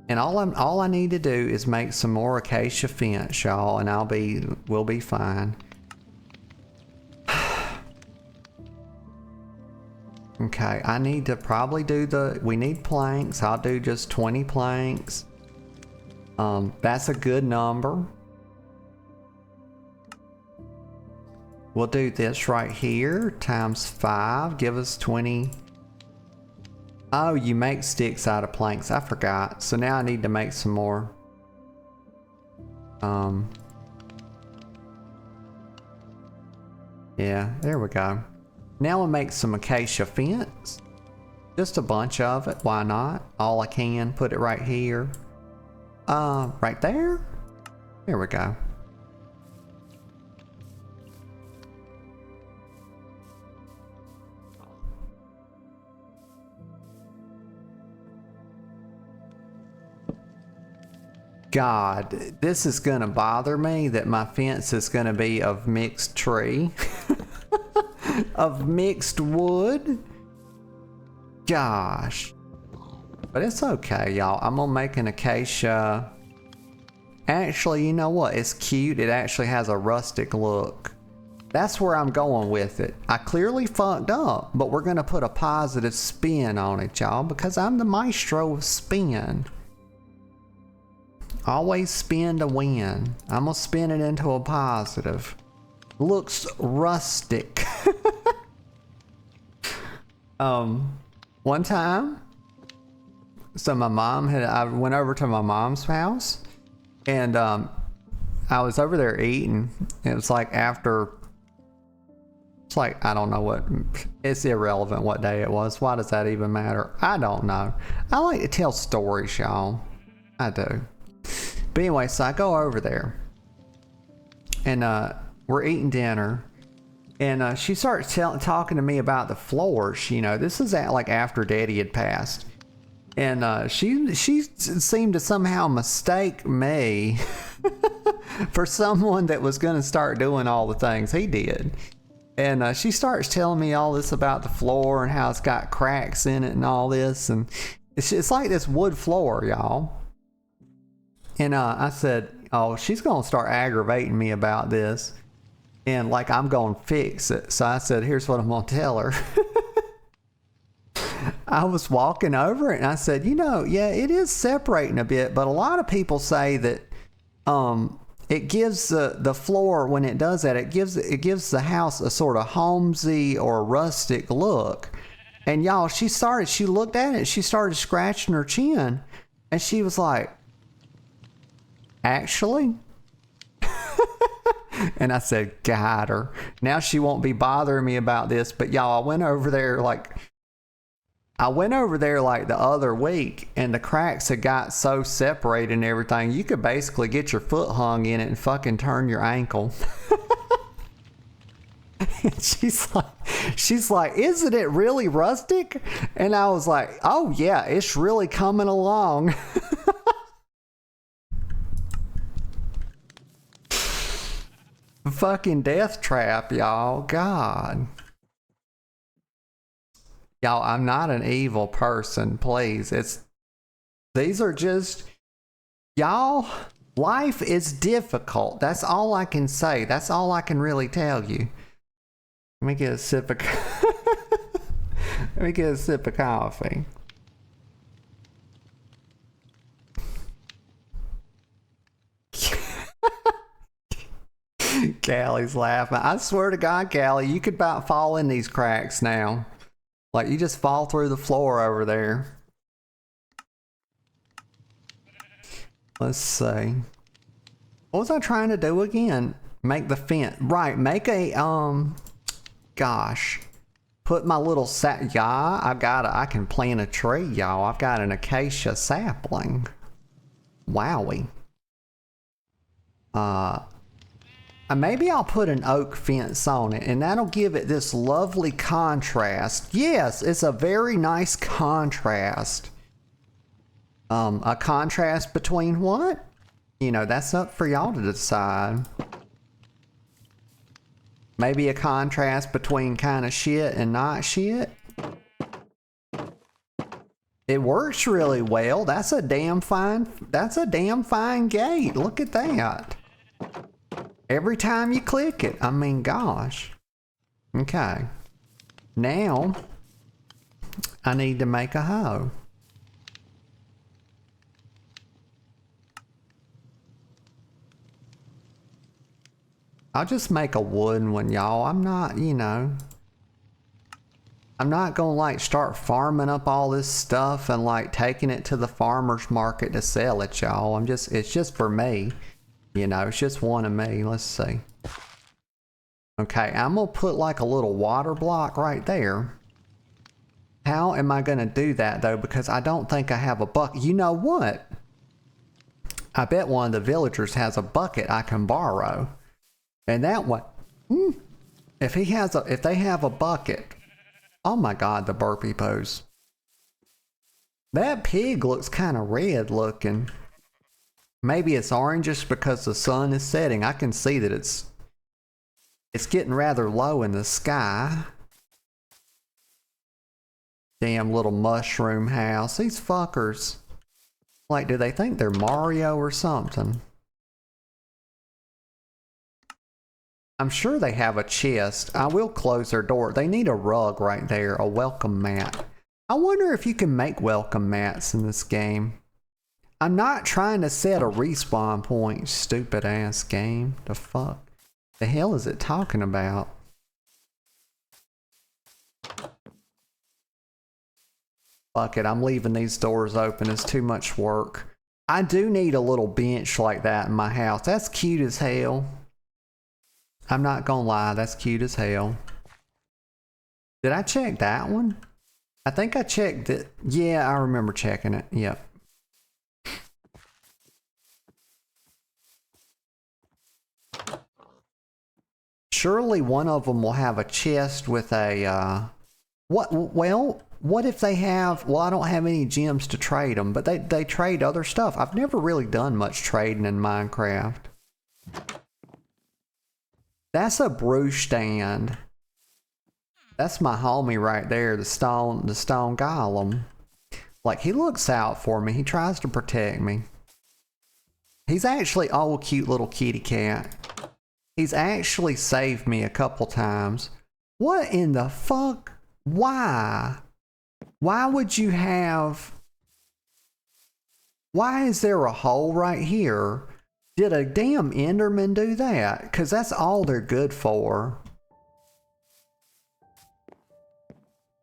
And all I need to do is make some more acacia fence, y'all, and we'll be fine. Okay, I need to probably we need planks. I'll do just 20 planks. That's a good number. We'll do this right here, times 5, give us 20. Oh, you make sticks out of planks, I forgot. So now I need to make some more. Yeah, there we go. Now we'll make some acacia fence. Just a bunch of it, why not? All I can, put it right here. Right there? There we go. God, this is gonna bother me that my fence is gonna be of mixed tree. Of mixed wood. Gosh. But it's okay, y'all. I'm gonna make an acacia. Actually, you know what? It's cute. It actually has a rustic look. That's where I'm going with it. I clearly fucked up, but we're gonna put a positive spin on it, y'all, because I'm the maestro of spin. Always spin to win. I'm gonna spin it into a positive. Looks rustic. One time, so I went over to my mom's house, and I was over there eating. It was like after, it's like, I don't know what, it's irrelevant what day it was. Why does that even matter? I don't know. I like to tell stories, y'all. I do. But anyway, so I go over there, and we're eating dinner, and she starts talking to me about the floors. You know, this is like after Daddy had passed, and she seemed to somehow mistake me for someone that was going to start doing all the things he did. And she starts telling me all this about the floor and how it's got cracks in it and all this, and it's like this wood floor, y'all. And I said, oh, she's going to start aggravating me about this. And like, I'm going to fix it. So I said, here's what I'm going to tell her. I was walking over it and I said, you know, yeah, it is separating a bit, but a lot of people say that it gives the floor, when it does that, it gives the house a sort of homesy or rustic look. And y'all, she looked at it, she started scratching her chin, and she was like, actually? And I said, got her. Now she won't be bothering me about this. But y'all, I went over there like the other week, and the cracks had got so separated and everything, you could basically get your foot hung in it and fucking turn your ankle. she's like, isn't it really rustic? And I was like, oh yeah, it's really coming along. Fucking death trap, y'all. God. Y'all, I'm not an evil person, please. These are just, y'all, life is difficult. That's all I can say. That's all I can really tell you. Let me get a sip of coffee. Callie's laughing. I swear to God, Callie, you could about fall in these cracks now. Like, you just fall through the floor over there. Let's see. What was I trying to do again? Make the fence. Right, make a, gosh. Put my little yeah, I can plant a tree, y'all. I've got an acacia sapling. Wowie. Maybe I'll put an oak fence on it, and that'll give it this lovely contrast. Yes, it's a very nice contrast. A contrast between what? You know, that's up for y'all to decide. Maybe a contrast between kind of shit and not shit. It works really well. That's a damn fine gate. Look at that. Every time you click it, I mean, gosh. Okay. Now, I need to make a hoe. I'll just make a wooden one, y'all. I'm not, you know, I'm not gonna like start farming up all this stuff and like taking it to the farmer's market to sell it, y'all. It's just for me. You know, it's just one of me. Let's see. Okay, I'm gonna put like a little water block right there. How am I gonna do that though? Because I don't think I have a bucket. You know what? I bet one of the villagers has a bucket I can borrow. And that one, if they have a bucket, oh my God, the burpee pose. That pig looks kind of red looking. Maybe it's orange just because the sun is setting. I can see that it's getting rather low in the sky. Damn little mushroom house. These fuckers. Like, do they think they're Mario or something? I'm sure they have a chest. I will close their door. They need a rug right there. A welcome mat. I wonder if you can make welcome mats in this game. I'm not trying to set a respawn point, stupid ass game. The fuck? The hell is it talking about? Fuck it, I'm leaving these doors open. It's too much work. I do need a little bench like that in my house. That's cute as hell. I'm not gonna lie, that's cute as hell. Did I check that one? I think I checked it. Yeah, I remember checking it. Yep. Surely one of them will have a chest with a, what if they have, well, I don't have any gems to trade them, but they trade other stuff. I've never really done much trading in Minecraft. That's a brew stand. That's my homie right there, the stone golem. Like, he looks out for me. He tries to protect me. He's actually, oh, cute little kitty cat. He's actually saved me a couple times. What in the fuck? Why? Why would you have... Why is there a hole right here? Did a damn Enderman do that? Because that's all they're good for.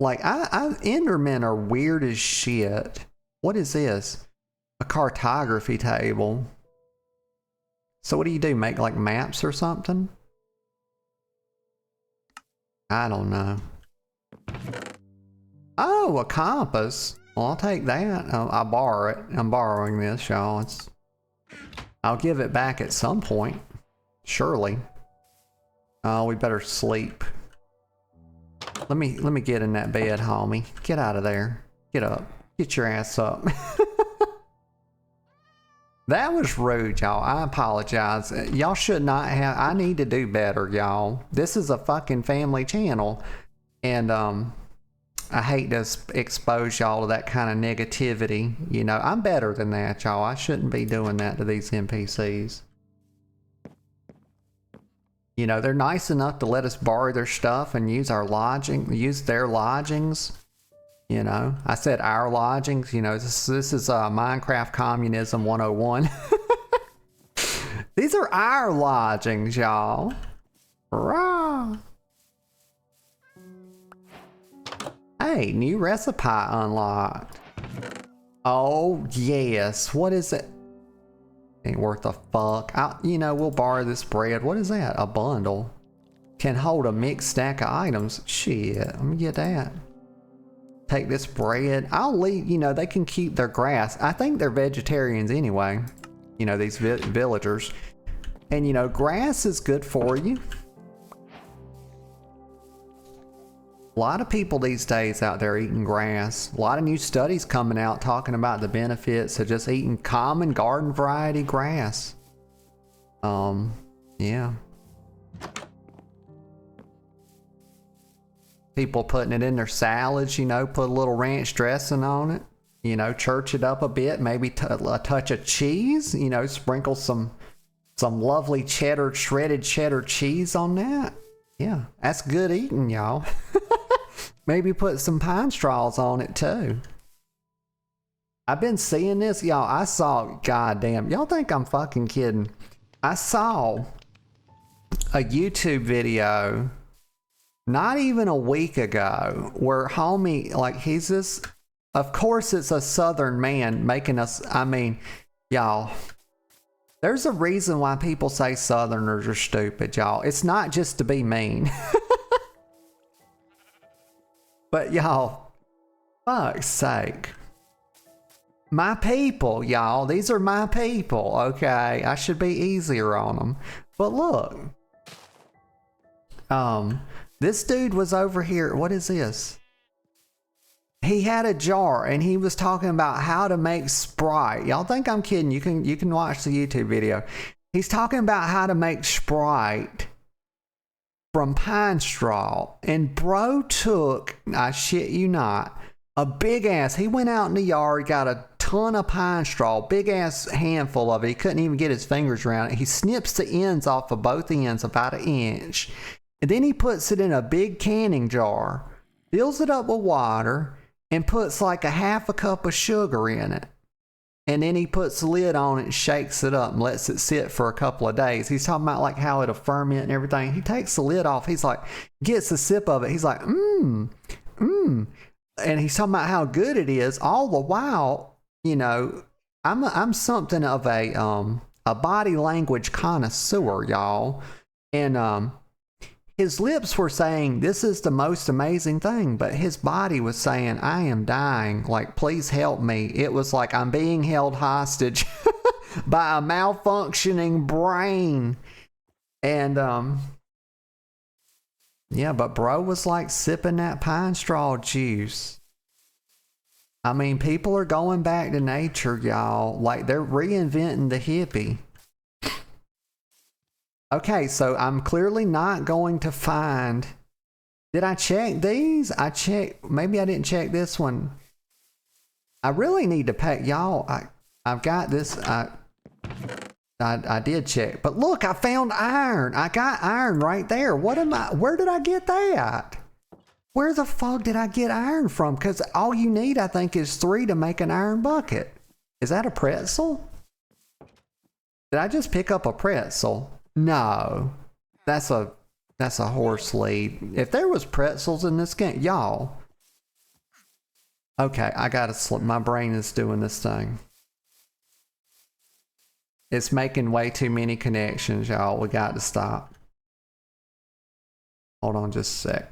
Like, Endermen are weird as shit. What is this? A cartography table. So what do? Make like maps or something? I don't know. Oh, a compass. Well, I'll take that. I'll borrow it. I'm borrowing this, y'all. I'll give it back at some point. Surely. Oh, we better sleep. Let me get in that bed, homie. Get out of there. Get up. Get your ass up. That was rude, y'all. I apologize. Y'all should not have... I need to do better, y'all. This is a fucking family channel. And, I hate to expose y'all to that kind of negativity. You know, I'm better than that, y'all. I shouldn't be doing that to these NPCs. You know, they're nice enough to let us borrow their stuff and use their lodgings. You know, I said our lodgings. You know, this is Minecraft Communism 101. These are our lodgings, y'all. Hurrah! Hey, new recipe unlocked. Oh, yes. What is it? Ain't worth a fuck. You know, we'll borrow this bread. What is that? A bundle. Can hold a mixed stack of items. Shit, let me get that. Take this bread. I'll leave, you know, they can keep their grass. I think they're vegetarians anyway. You know, these villagers. And, you know, grass is good for you. A lot of people these days out there eating grass. A lot of new studies coming out talking about the benefits of just eating common garden variety grass. Yeah. People putting it in their salads, you know, put a little ranch dressing on it. You know, church it up a bit, maybe a touch of cheese, you know, sprinkle some lovely shredded cheddar cheese on that. Yeah, that's good eating, y'all. Maybe put some pine straws on it too. I've been seeing this, y'all. I saw, goddamn, y'all think I'm fucking kidding. I saw a YouTube video not even a week ago where homie, like he's this, of course it's a southern man making us, I mean, y'all, there's a reason why people say southerners are stupid, y'all. It's not just to be mean. But y'all, fuck's sake. My people, y'all. These are my people, okay? I should be easier on them. But look. This dude was over here. What is this? He had a jar and he was talking about how to make Sprite. Y'all think I'm kidding? You can watch the YouTube video. He's talking about how to make Sprite from pine straw, and bro took, I shit you not, a big ass, he went out in the yard, got a ton of pine straw, big ass handful of it, he couldn't even get his fingers around it, he snips the ends off of both ends about 1 inch, and then he puts it in a big canning jar, fills it up with water, and puts like a half a cup of sugar in it. And then he puts the lid on it and shakes it up and lets it sit for a couple of days. He's talking about like how it'll ferment and everything. He takes the lid off. He's like, gets a sip of it. He's like, And he's talking about how good it is. All the while, you know, I'm something of a body language connoisseur, y'all. And his lips were saying, this is the most amazing thing, but his body was saying, I am dying, like, please help me. It was like I'm being held hostage by a malfunctioning brain. And, yeah, but bro was like sipping that pine straw juice. I mean, people are going back to nature, y'all. Like, they're reinventing the hippie. Okay, so I'm clearly not going to find... Did I check these? I checked... Maybe I didn't check this one. I really need to pay... Y'all, I've got this... I did check. But look, I found iron. I got iron right there. What am I... Where did I get that? Where the fuck did I get iron from? Because all you need, I think, is 3 to make an iron bucket. Is that a pretzel? Did I just pick up a pretzel? No. That's a horse lead. If there was pretzels in this game, y'all. Okay, I gotta slip. My brain is doing this thing. It's making way too many connections, y'all. We got to stop. Hold on just a sec.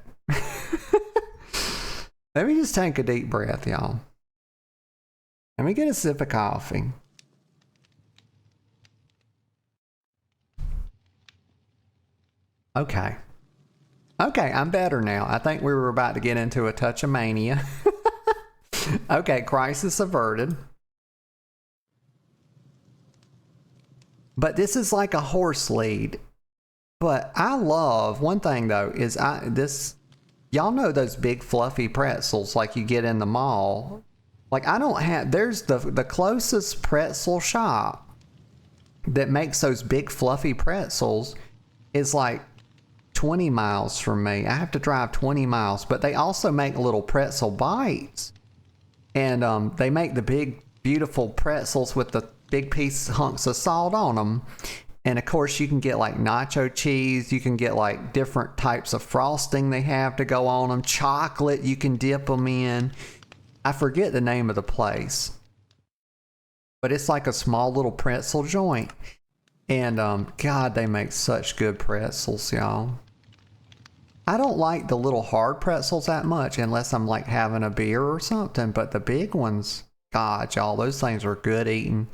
Let me just take a deep breath, y'all. Let me get a sip of coffee. Okay. Okay, I'm better now. I think we were about to get into a touch of mania. Okay, crisis averted. But this is like a horse lead. But I love, one thing though, is y'all know those big fluffy pretzels like you get in the mall. Like I don't have, there's the closest pretzel shop that makes those big fluffy pretzels is like 20 miles from me. I have to drive 20 miles, but they also make little pretzel bites. And they make the big, beautiful pretzels with the big piece hunks of salt on them. And of course you can get like nacho cheese. You can get like different types of frosting they have to go on them. Chocolate you can dip them in. I forget the name of the place. But it's like a small little pretzel joint. And God, they make such good pretzels, y'all. I don't like the little hard pretzels that much unless I'm like having a beer or something. But the big ones, God, y'all, those things are good eating.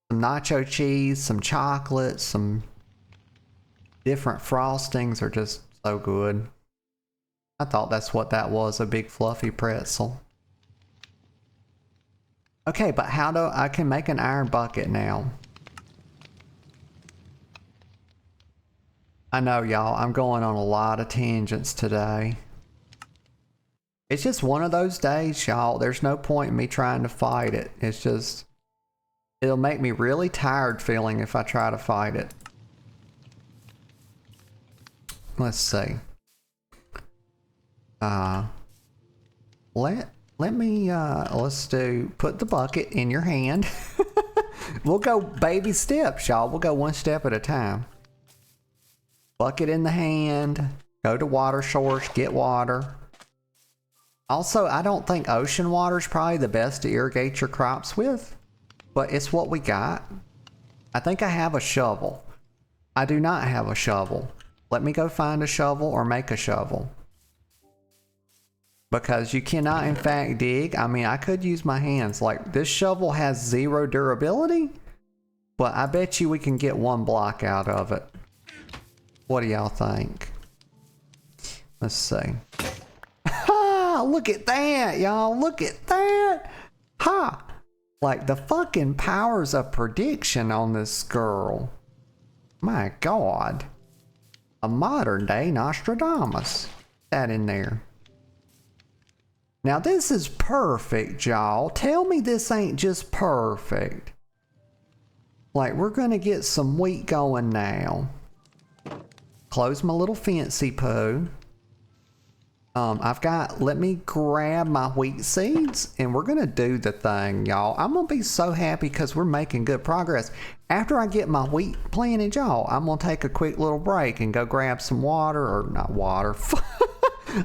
Some nacho cheese, some chocolate, some different frostings are just so good. I thought that's what that was, a big fluffy pretzel. Okay, but how do I can make an iron bucket now? I know, y'all, I'm going on a lot of tangents today. It's just one of those days, y'all. There's no point in me trying to fight it. It's just, it'll make me really tired feeling if I try to fight it. Let's see. Let's do, put the bucket in your hand. We'll go baby steps, y'all. We'll go one step at a time. Bucket in the hand, go to water source, get water. Also, I don't think ocean water is probably the best to irrigate your crops with, but it's what we got. I think I have a shovel. I do not have a shovel. Let me go find a shovel or make a shovel. Because you cannot in fact dig. I mean, I could use my hands. Like, this shovel has 0 durability, but I bet you we can get 1 block out of it. What do y'all think? Let's see. Ha! Look at that, y'all. Look at that. Ha! Like the fucking powers of prediction on this girl. My God. A modern day Nostradamus. That in there. Now this is perfect, y'all. Tell me this ain't just perfect. Like, we're gonna get some wheat going now. Close my little fancy poo. Let me grab my wheat seeds and we're gonna do the thing, y'all. I'm gonna be so happy because we're making good progress. After I get my wheat planted, y'all, I'm gonna take a quick little break and go grab some water, or not water.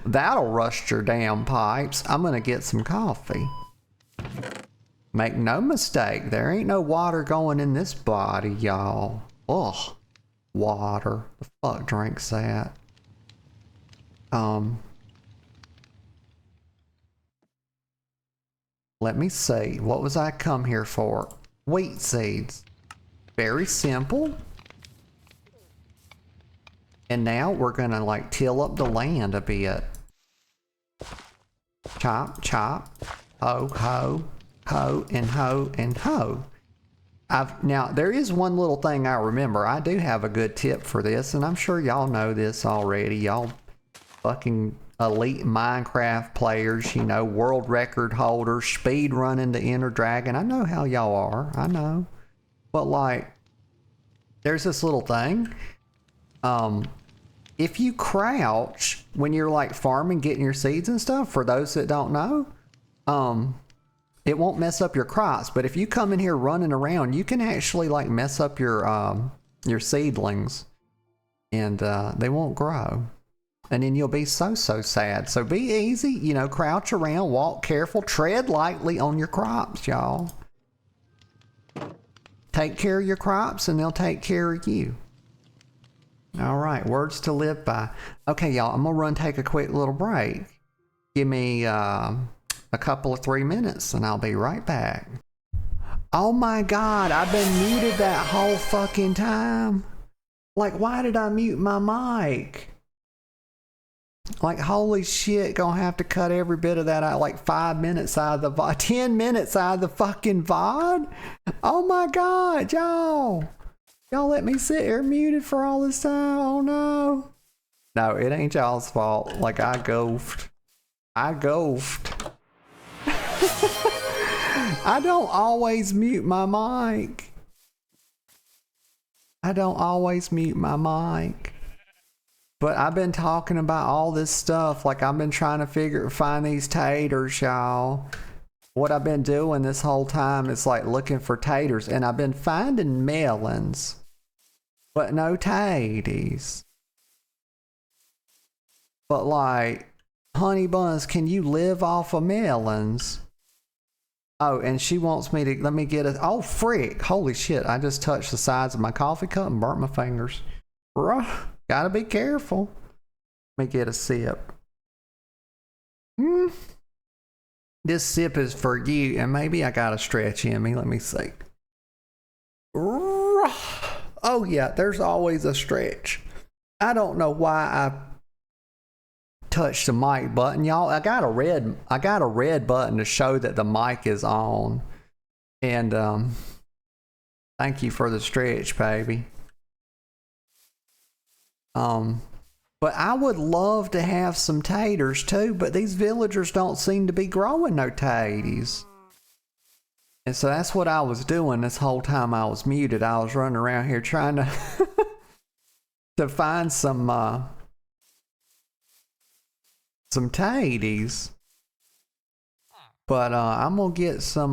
That'll rust your damn pipes. I'm gonna get some coffee. Make no mistake, there ain't no water going in this body, y'all. Ugh. Water. The fuck drinks that? Let me see. What was I come here for? Wheat seeds. Very simple. And now we're gonna like till up the land a bit. Chop, chop. Ho, ho, ho, and ho, and ho. Now, there is one little thing I remember. I do have a good tip for this, and I'm sure y'all know this already. Y'all fucking elite Minecraft players, you know, world record holders, speed running the Ender Dragon. I know how y'all are. I know. But, like, there's this little thing. if you crouch when you're like farming, getting your seeds and stuff, for those that don't know, it won't mess up your crops. But if you come in here running around, you can actually like mess up your seedlings, and they won't grow. And then you'll be so sad. So be easy, you know, crouch around, walk careful, tread lightly on your crops, y'all. Take care of your crops and they'll take care of you. All right, words to live by. Okay, y'all, I'm gonna take a quick little break. Give me a couple of 3 minutes and I'll be right back. Oh my God, I've been muted that whole fucking time. Like, why did I mute my mic? Like, holy shit, gonna have to cut every bit of that out, like 5 minutes out of the VOD, 10 minutes out of the fucking VOD? Oh my God, y'all. Y'all let me sit here muted for all this time? Oh no. No, it ain't y'all's fault. Like, I goofed. I don't always mute my mic. But I've been talking about all this stuff. Like, I've been trying to find these taters, y'all. What I've been doing this whole time is like looking for taters, and I've been finding melons, but no taters. But like, honey buns, can you live off of melons? Oh, and she wants me to, let me get a, oh frick, holy shit, I just touched the sides of my coffee cup and burnt my fingers. Bruh. Gotta be careful. Let me get a sip. This sip is for you, and maybe I got a stretch in me. Let me see. Oh yeah, there's always a stretch. I don't know why I touched the mic button, y'all. I got a red button to show that the mic is on. And thank you for the stretch, baby. But I would love to have some taters too, but these villagers don't seem to be growing no taters. And so that's what I was doing this whole time I was muted. I was running around here trying to to find some taters. But I'm gonna get some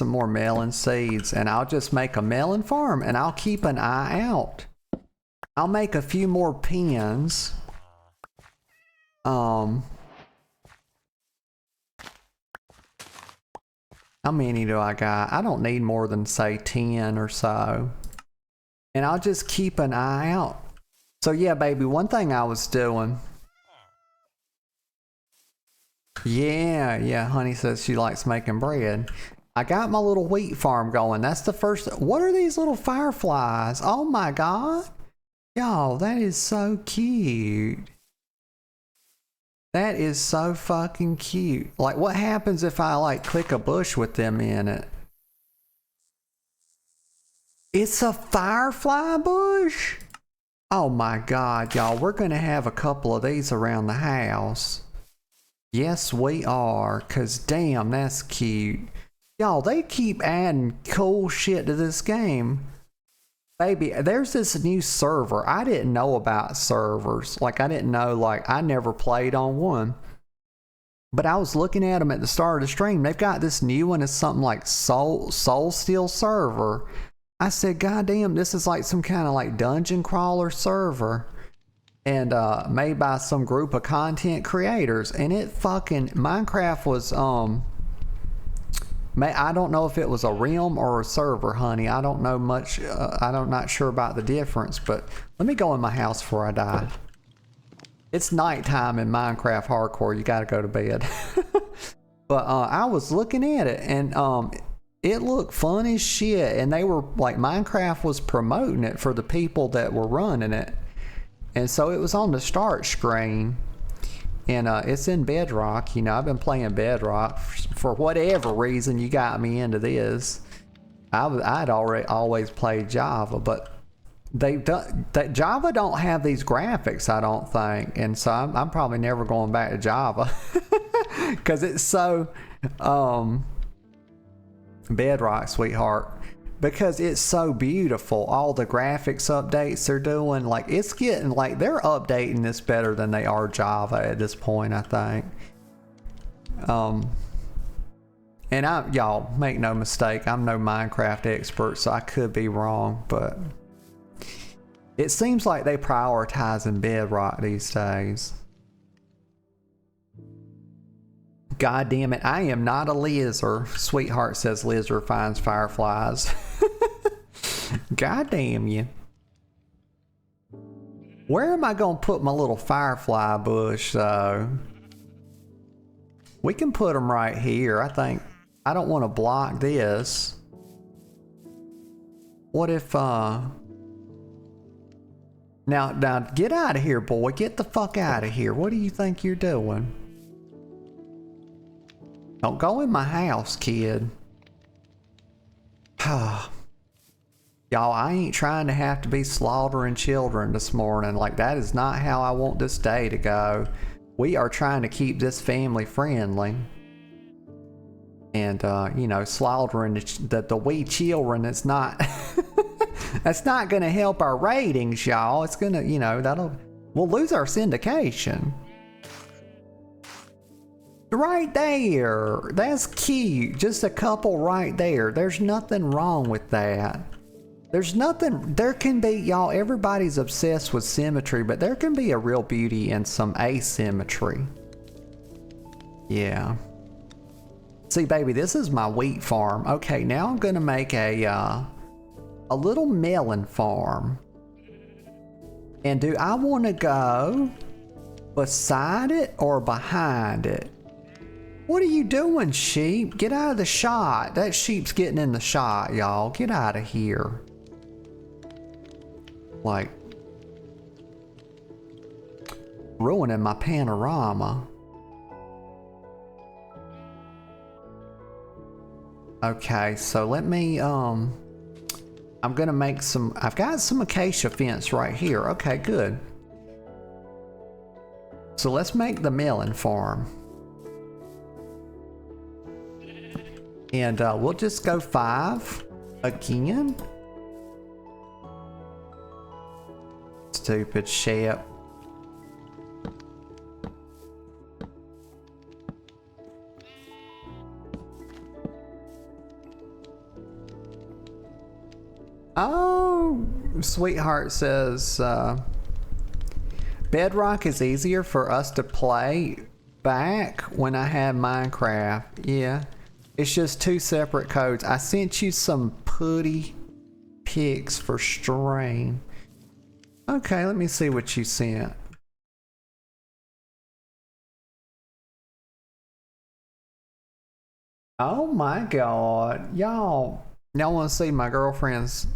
more melon seeds, and I'll just make a melon farm, and I'll keep an eye out. I'll make a few more pens. How many do I got? I don't need more than say 10 or so. And I'll just keep an eye out. So yeah, baby, one thing I was doing. Yeah, honey says she likes making bread. I got my little wheat farm going. That's the first. What are these little fireflies? Oh my God. Y'all, that is so cute. That is so fucking cute. Like, what happens if I like click a bush with them in it? It's a firefly bush? Oh my God, y'all, we're gonna have a couple of these around the house. Yes, we are, cause damn, that's cute. Y'all, they keep adding cool shit to this game. Baby, there's this new server. I didn't know about servers. Like, I didn't know, like, I never played on one. But I was looking at them at the start of the stream. They've got this new one. It's something like Soul Steel server. I said, God damn, this is like some kind of like dungeon crawler server. And made by some group of content creators. And it fucking, Minecraft was, I don't know if it was a realm or a server, honey. I don't know much. I'm not sure about the difference, but let me go in my house before I die. It's nighttime in Minecraft hardcore. You gotta go to bed. But I was looking at it, and it looked fun as shit. And they were like, Minecraft was promoting it for the people that were running it. And so it was on the start screen. And it's in Bedrock. You know, I've been playing Bedrock for whatever reason you got me into this. I'd always played Java, but Java don't have these graphics, I don't think. And so I'm probably never going back to Java because it's so Bedrock, sweetheart. because it's so beautiful. All the graphics updates they're doing, like it's getting like they're updating this better than they are Java at this point, I think. And y'all make no mistake, I'm no Minecraft expert, so I could be wrong, but it seems like they prioritizing bedrock these days. God damn it, I am not a lizard. Sweetheart says lizard finds fireflies. God damn you. Where am I gonna put my little firefly bush though? We can put them right here, I think. I don't want to block this. What if, Now get out of here, boy. Get the fuck out of here. What do you think you're doing? Don't go in my house, kid. Y'all, I ain't trying to have to be slaughtering children this morning. Like, that is not how I want this day to go. We are trying to keep this family friendly. And, you know, slaughtering the wee children, it's not... That's not going to help our ratings, y'all. It's going to, you know, we'll lose our syndication. Right there. That's cute. Just a couple right there. There's nothing wrong with that. There's nothing, there can be, y'all, everybody's obsessed with symmetry, but there can be a real beauty in some asymmetry. Yeah. See, baby, this is my wheat farm. Okay, now I'm going to make a little melon farm. And do I want to go beside it or behind it? What are you doing, sheep? Get out of the shot. That sheep's getting in the shot, y'all. Get out of here. Like, ruining my panorama. Okay, so let me, I'm gonna make some, I've got some acacia fence right here. Okay, good. So let's make the melon farm. And we'll just go 5 again. Stupid shit. Oh, Sweetheart says, Bedrock is easier for us to play back when I had Minecraft. Yeah. It's just 2 separate codes. I sent you some putty pics for stream. Okay, let me see what you sent. Oh my god. Y'all want to see my girlfriend's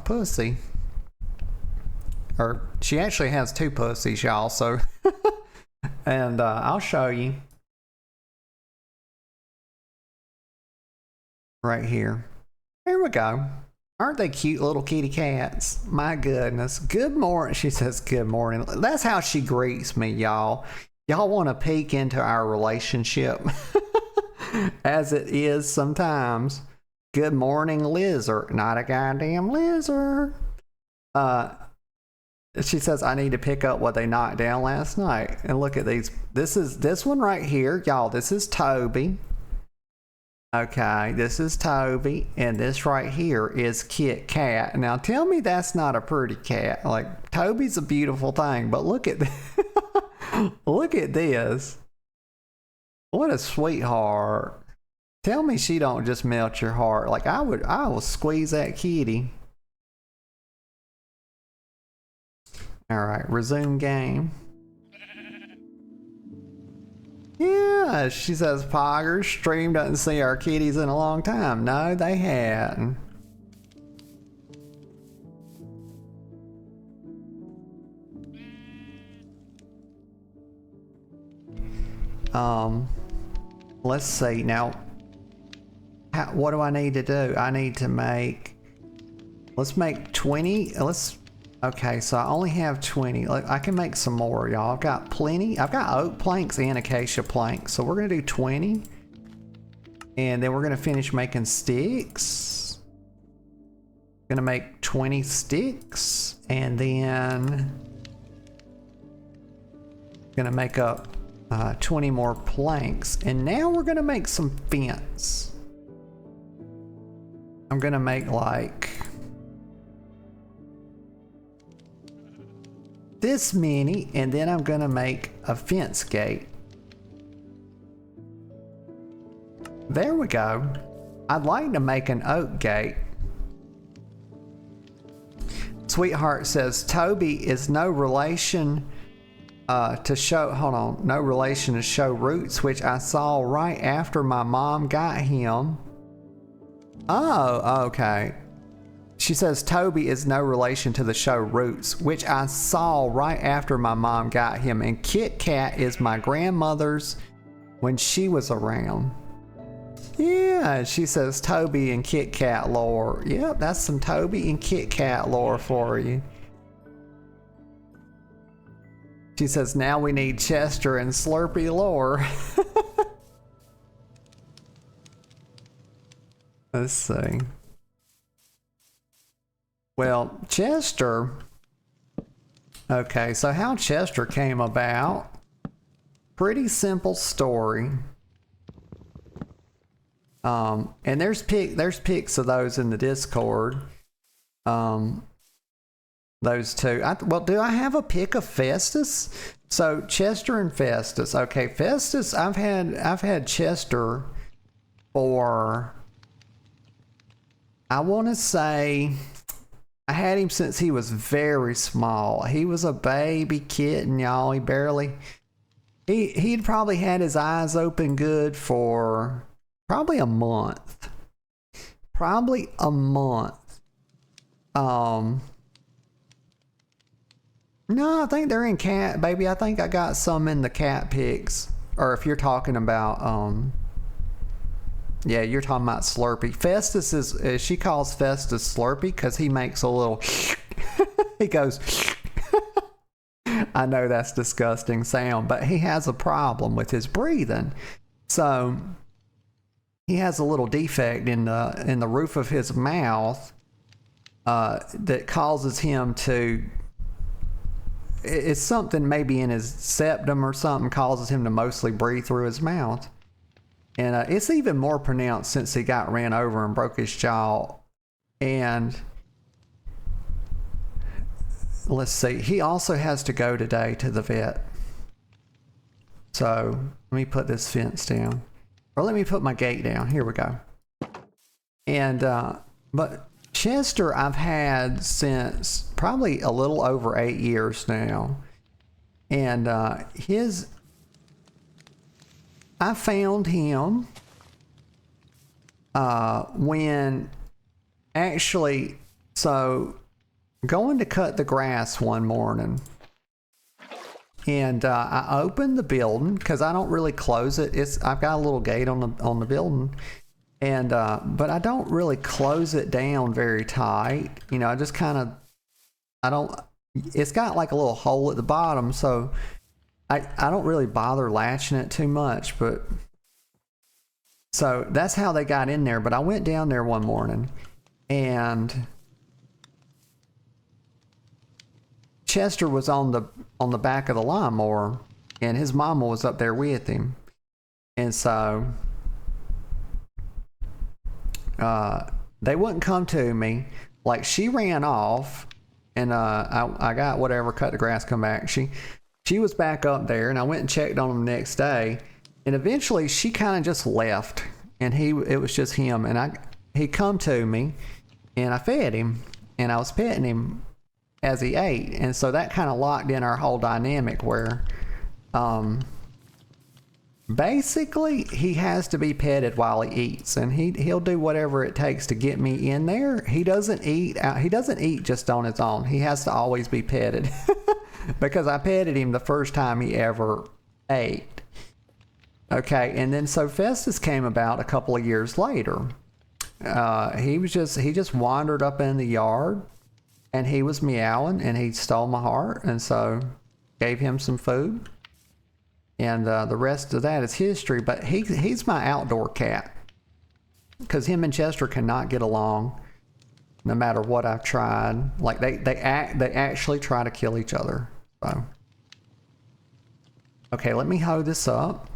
pussy. Or she actually has 2 pussies, y'all, so and I'll show you. Right here. Here we go. Aren't they cute little kitty cats? My goodness. Good morning. She says good morning. That's how she greets me, y'all. Y'all want to peek into our relationship as it is sometimes. Good morning, lizard. Not a goddamn lizard. She says I need to pick up what they knocked down last night. And look at these. This one right here, y'all. This is Toby. Okay, this is Toby, and this right here is Kit Kat. Now tell me that's not a pretty cat. Like, Toby's a beautiful thing, but look at look at this. What a sweetheart. Tell me she don't just melt your heart. Like, I will squeeze that kitty. Alright, resume game. Yeah, she says Poggers stream doesn't see our kitties in a long time. No, they hadn't. Let's see now. What do I need to do? I need to make. Let's make 20. Okay, so I only have 20. I can make some more, y'all. I've got plenty. I've got oak planks and acacia planks. So we're going to do 20. And then we're going to finish making sticks. Gonna make 20 sticks, and then gonna make up 20 more planks, and now we're gonna make some fence. I'm gonna make like this many, and then I'm gonna make a fence gate. There we go. I'd like to make an oak gate. Sweetheart says Toby is no relation to show, hold on, no relation to show roots, which I saw right after my mom got him. Oh, okay. She says Toby is no relation to the show Roots, which I saw right after my mom got him, and Kit Kat is my grandmother's when she was around. Yeah, she says Toby and Kit Kat lore. Yep, that's some Toby and Kit Kat lore for you. She says now we need Chester and Slurpee lore. Let's see. Well, Chester. Okay, so how Chester came about. Pretty simple story. And there's pics of those in the Discord. Those two. Well, do I have a pic of Festus? So Chester and Festus. Okay, Festus. I've had Chester for, I want to say, I had him since he was very small. He was a baby kitten, y'all. He barely. He'd probably had his eyes open good for probably a month. Probably a month. No, I think they're in cat, baby. I think I got some in the cat pics. Or if you're talking about, yeah, you're talking about Slurpee. Festus is, she calls Festus Slurpee because he makes a little, he goes, I know that's disgusting sound, but he has a problem with his breathing. So he has a little defect in the roof of his mouth that causes him to, it's something maybe in his septum or something, causes him to mostly breathe through his mouth. And it's even more pronounced since he got ran over and broke his jaw. And let's see, he also has to go today to the vet. So let me put this fence down. Or let me put my gate down. Here we go. And, but Chester I've had since probably a little over 8 years now. And I found him when actually, so going to cut the grass one morning, and I opened the building because I don't really close it. I've got a little gate on the building, and but I don't really close it down very tight. You know, I just kind of, it's got like a little hole at the bottom, so I don't really bother latching it too much. But so that's how they got in there. But I went down there one morning, and Chester was on the back of the lawnmower, and his mama was up there with him. And so they wouldn't come to me. Like, she ran off, and I got whatever, cut the grass, come back. She was back up there, and I went and checked on him the next day, and eventually she kind of just left, and it was just him. And he come to me, and I fed him, and I was petting him as he ate. And so that kind of locked in our whole dynamic where basically he has to be petted while he eats, and he'll do whatever it takes to get me in there. He doesn't eat just on his own. He has to always be petted. Because I petted him the first time he ever ate. Okay, and then so Festus came about a couple of years later. He just wandered up in the yard, and he was meowing, and he stole my heart, and so gave him some food, and the rest of that is history. But he's my outdoor cat, because him and Chester cannot get along. no matter what I've tried. Like they actually try to kill each other. So okay, let me hoe this up.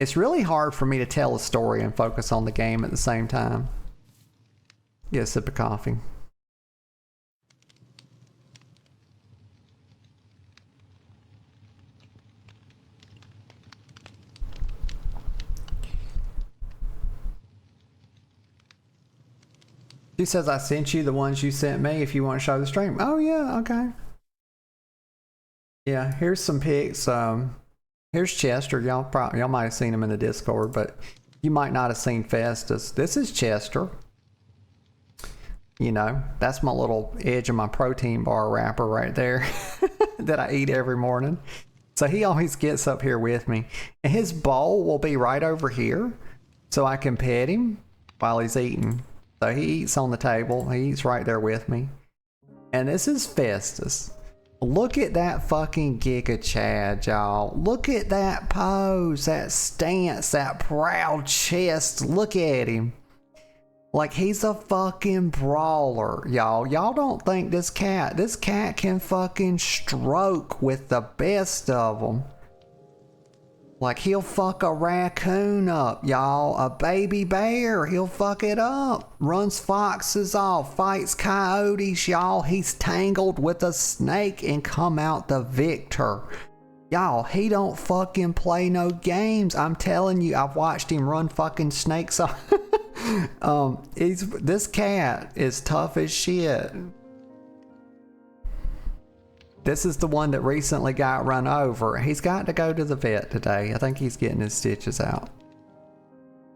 It's really hard for me to tell a story and focus on the game at the same time. Get a sip of coffee. She says I sent you the ones you sent me if you want to show the stream. Oh yeah, okay. Yeah, here's some pics. Here's Chester. Y'all might have seen him in the Discord, but you might not have seen Festus. This is Chester. You know, that's my little edge of my protein bar wrapper right there that I eat every morning. So he always gets up here with me, and his bowl will be right over here, so I can pet him while he's eating. So he eats on the table. He eats right there with me. And this is Festus. Look at that fucking Giga Chad, y'all. Look at that pose, that stance, that proud chest. Look at him. Like he's a fucking brawler, y'all. Y'all don't think this cat can fucking stroke with the best of them. Like he'll fuck a raccoon up, y'all. A baby bear, he'll fuck it up. Runs foxes off, fights coyotes, y'all. He's tangled with a snake and come out the victor. Y'all, he don't fucking play no games. I'm telling you, I've watched him run fucking snakes off. This cat is tough as shit. This is the one that recently got run over. He's got to go to the vet today. I think he's getting his stitches out.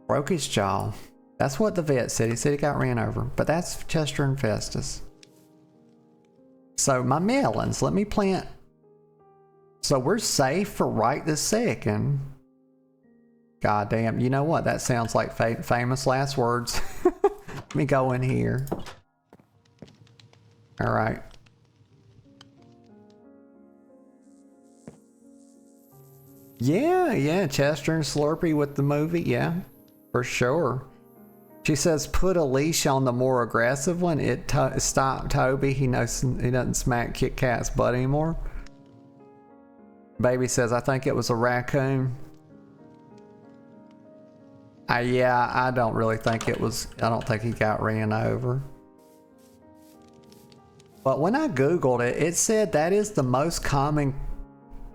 Broke his jaw. That's what the vet said. He said he got ran over. But that's Chester and Festus. So my melons, let me plant. So we're safe for right this second. God damn. You know what? That sounds like famous last words. Let me go in here. All right. Yeah, Chester and Slurpee with the movie, yeah, for sure. She says put a leash on the more aggressive one. It stopped Toby. He doesn't smack Kit Kat's butt anymore. Baby says I think it was a raccoon. Yeah, I don't really think it was. I don't think he got ran over. But when I Googled it, it said that is the most common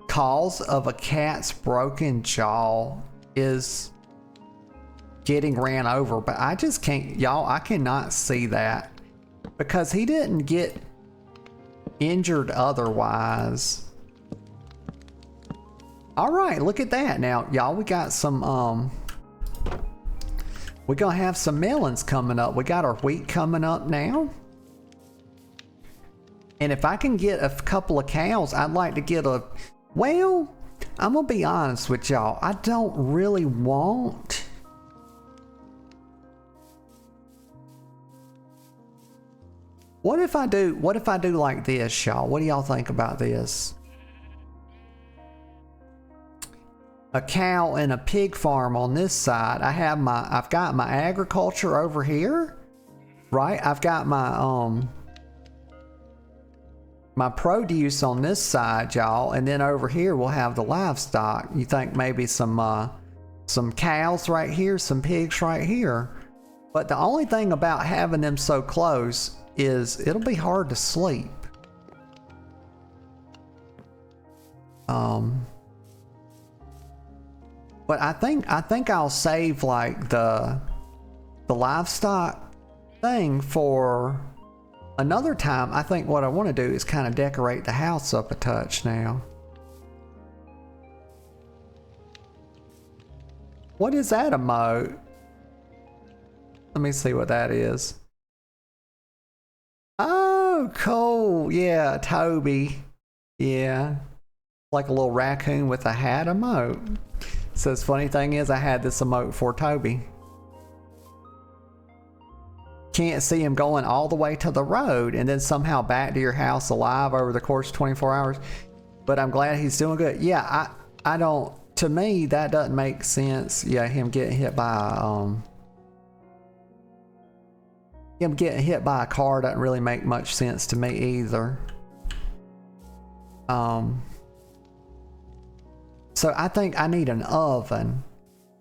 cause of a cat's broken jaw is getting ran over. But I just can't, y'all, I cannot see that because he didn't get injured otherwise. All right, look at that. Now, y'all, we got some, we're gonna have some melons coming up. We got our wheat coming up now. And if I can get a couple of cows, I'd like to get a, well, I'm gonna be honest with y'all. I don't really want what if I do like this, y'all? What do y'all think about this? A cow and a pig farm on this side. I've got my agriculture over here, right? I've got my my produce on this side, y'all, and then over here we'll have the livestock. You think maybe some cows right here, some pigs right here. But the only thing about having them so close is it'll be hard to sleep. But I think I'll save like the livestock thing for another time. I think what I want to do is kind of decorate the house up a touch now. What is that emote? Let me see what that is. Oh, cool. Yeah, Toby. Yeah. Like a little raccoon with a hat emote. Says funny thing is I had this emote for Toby. Can't see him going all the way to the road and then somehow back to your house alive over the course of 24 hours. But I'm glad he's doing good. Yeah, I don't to me, that doesn't make sense. Yeah, him getting hit by a car doesn't really make much sense to me either. So I think I need an oven.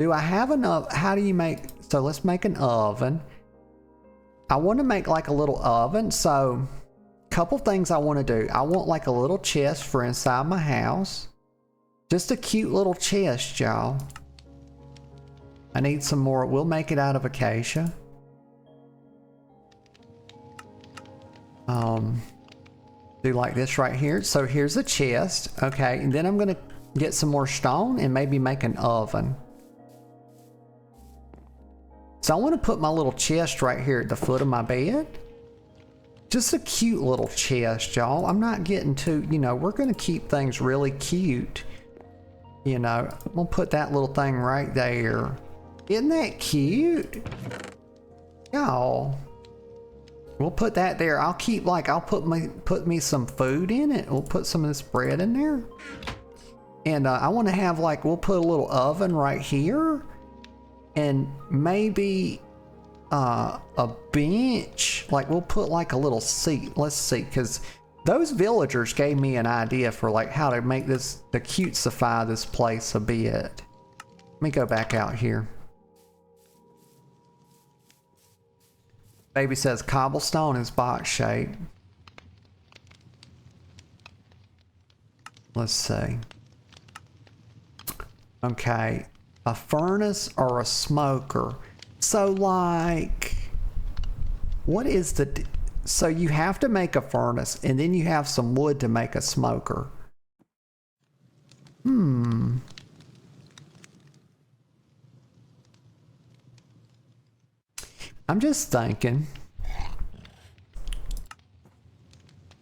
Do I have an oven? How do you make? So let's make an oven. I want to make like a little oven. So a couple things I want to do. I want like a little chest for inside my house. Just a cute little chest, y'all. I need some more. We'll make it out of acacia. Do like this right here. So here's a chest. Okay, and then I'm gonna get some more stone and maybe make an oven. So I want to put my little chest right here at the foot of my bed. Just a cute little chest, y'all. I'm not getting too, you know, we're gonna keep things really cute. You know, I'm gonna put that little thing right there. Isn't that cute? Y'all. We'll put that there. I'll keep like, I'll put me some food in it. We'll put some of this bread in there. And I want to have like, we'll put a little oven right here. And maybe a bench. Like we'll put like a little seat. Let's see, because those villagers gave me an idea for like how to make this, to cutesify this place a bit. Let me go back out here. Baby says cobblestone is box shape. Let's see. Okay. A furnace or a smoker. So like, what is the, so you have to make a furnace and then you have some wood to make a smoker. I'm just thinking.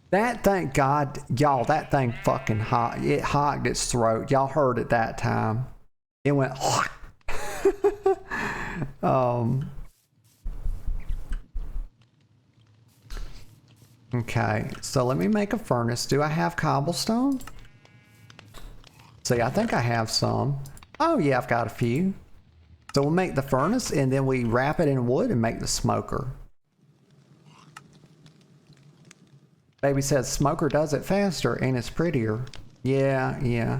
That, thank God, y'all, that thing fucking hot. It hogged its throat. Y'all heard it that time. It went okay, so let me make a furnace. Do I have cobblestone? See, I think I have some. Oh yeah, I've got a few. So we'll make the furnace and then we wrap it in wood and make the smoker. Baby says smoker does it faster and it's prettier. Yeah.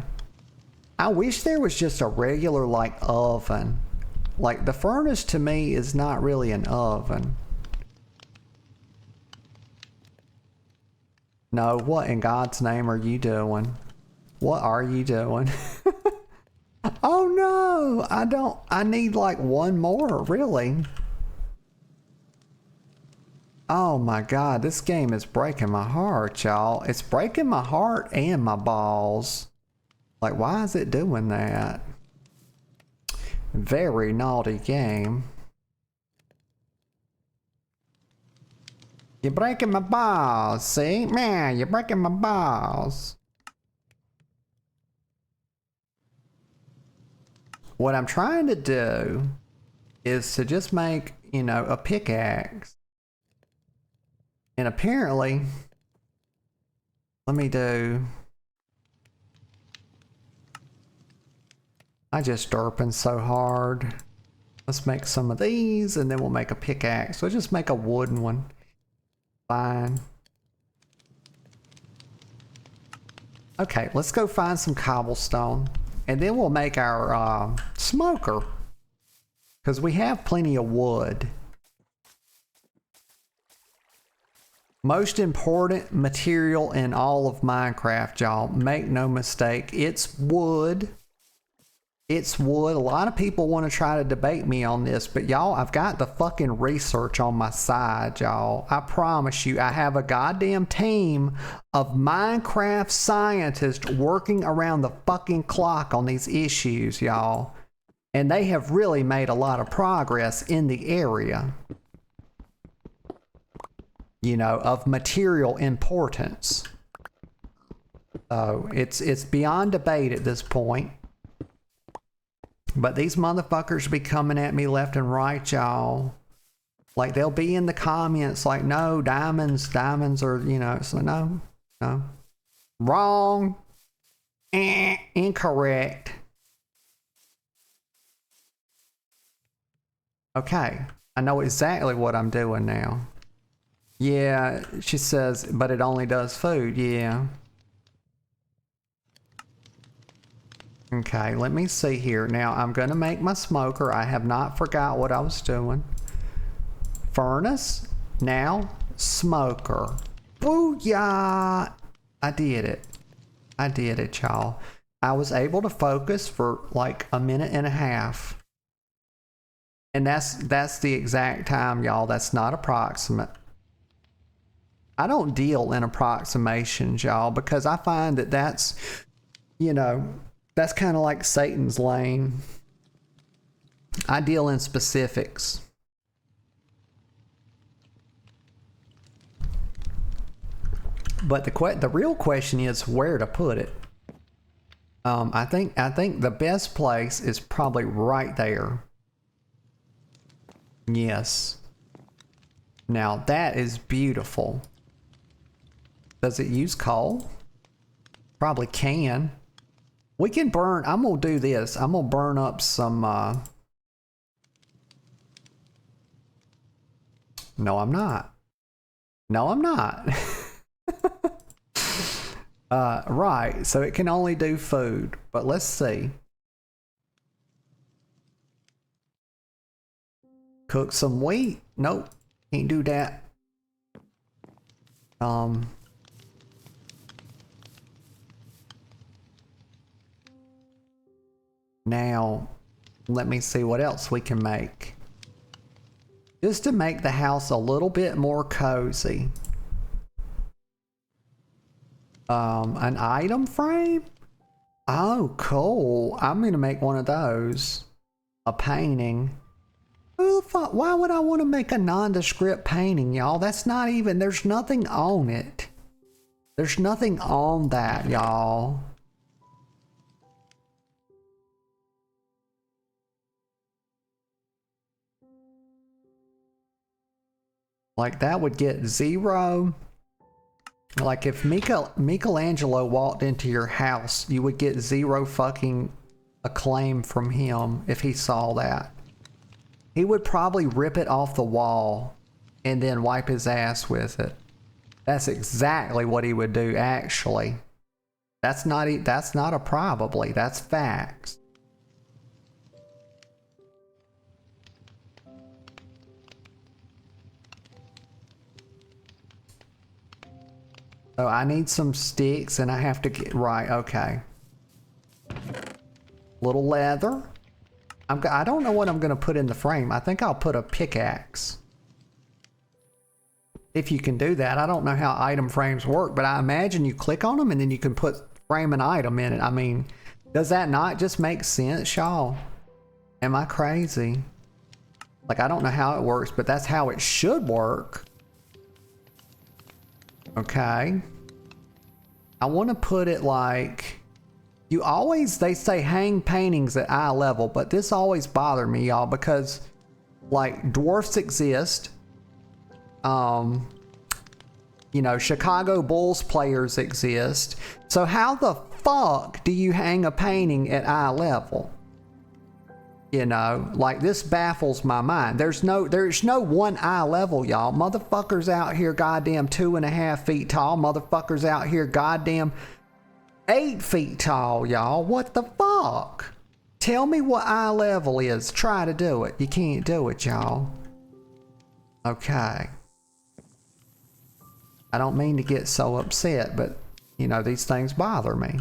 I wish there was just a regular like oven. Like the furnace to me is not really an oven. No, what in God's name are you doing? What are you doing? Oh no, I need like one more, really. Oh my God, this game is breaking my heart, y'all. It's breaking my heart and my balls. Like, why is it doing that? Very naughty game. You're breaking my balls, see? Man, you're breaking my balls. What I'm trying to do is to just make, you know, a pickaxe. And apparently, let me do... I just derping so hard. Let's make some of these and then we'll make a pickaxe. We'll just make a wooden one. Fine. Okay, let's go find some cobblestone. And then we'll make our smoker. Because we have plenty of wood. Most important material in all of Minecraft, y'all. Make no mistake. It's wood. It's wood. A lot of people want to try to debate me on this, but y'all, I've got the fucking research on my side, y'all. I promise you, I have a goddamn team of Minecraft scientists working around the fucking clock on these issues, y'all. And they have really made a lot of progress in the area, you know, of material importance. So it's beyond debate at this point. But these motherfuckers be coming at me left and right, y'all. Like, they'll be in the comments like, no, diamonds are, you know, so no. Wrong. Incorrect. Okay, I know exactly what I'm doing now. Yeah, she says, but it only does food, yeah. Okay, let me see here. Now, I'm gonna make my smoker. I have not forgot what I was doing. Furnace, now smoker. Booyah! I did it. I did it, y'all. I was able to focus for like a minute and a half. And that's the exact time, y'all. That's not approximate. I don't deal in approximations, y'all, because I find that that's, you know, that's kind of like Satan's lane. I deal in specifics. But the real question is where to put it. I think the best place is probably right there. Yes. Now that is beautiful. Does it use coal? Probably can. We can burn. I'm gonna do this. I'm gonna burn up some. No, I'm not. No, I'm not. Right. So it can only do food. But let's see. Cook some wheat. Nope. Can't do that. Now, let me see what else we can make. Just to make the house a little bit more cozy. An item frame? Oh, cool. I'm gonna make one of those. A painting. Who the fuck? Why would I want to make a nondescript painting, y'all? That's not even, there's nothing on it. There's nothing on that, y'all. Like that would get 0. Like if Michelangelo walked into your house, you would get 0 fucking acclaim from him if he saw that. He would probably rip it off the wall and then wipe his ass with it. That's exactly what he would do, actually. That's not a probably, that's facts. So I need some sticks and I have to get, right, okay. Little leather. I don't know what I'm gonna put in the frame. I think I'll put a pickaxe. If you can do that. I don't know how item frames work, but I imagine you click on them and then you can frame an item in it. I mean, does that not just make sense, y'all? Am I crazy? Like, I don't know how it works, but that's how it should work. Okay. I want to put it like, they say hang paintings at eye level, but this always bothered me, y'all, because like dwarfs exist. You know, Chicago Bulls players exist. So how the fuck do you hang a painting at eye level? You know, like this baffles my mind. There's no one eye level, y'all. Motherfuckers out here goddamn 2.5 feet tall. Motherfuckers out here goddamn 8 feet tall, y'all. What the fuck? Tell me what eye level is. Try to do it. You can't do it, y'all. Okay. I don't mean to get so upset, but you know, these things bother me.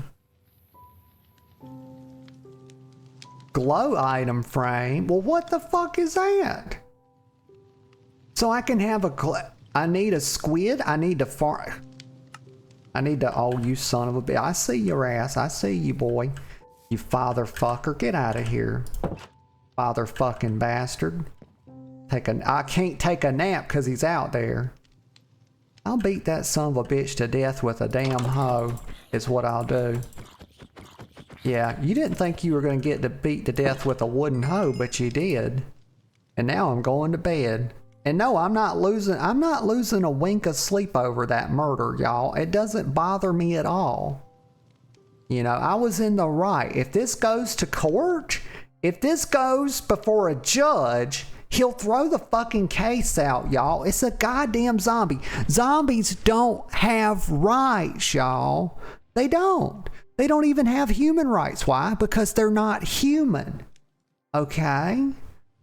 Glow item frame. Well, what the fuck is that? So I can have I need a squid. I need to oh, you son of a bitch. I see your ass. I see you, boy. You father fucker. Get out of here. Father fucking bastard. I can't take a nap because he's out there. I'll beat that son of a bitch to death with a damn hoe, is what I'll do. Yeah, you didn't think you were going to get beat to death with a wooden hoe, but you did. And now I'm going to bed. And no, I'm not losing a wink of sleep over that murder, y'all. It doesn't bother me at all. You know, I was in the right. If this goes to court, if this goes before a judge, He'll throw the fucking case out, y'all. It's a goddamn zombie. Zombies don't have rights, y'all. They don't. They don't even have human rights. Why? Because they're not human. Okay?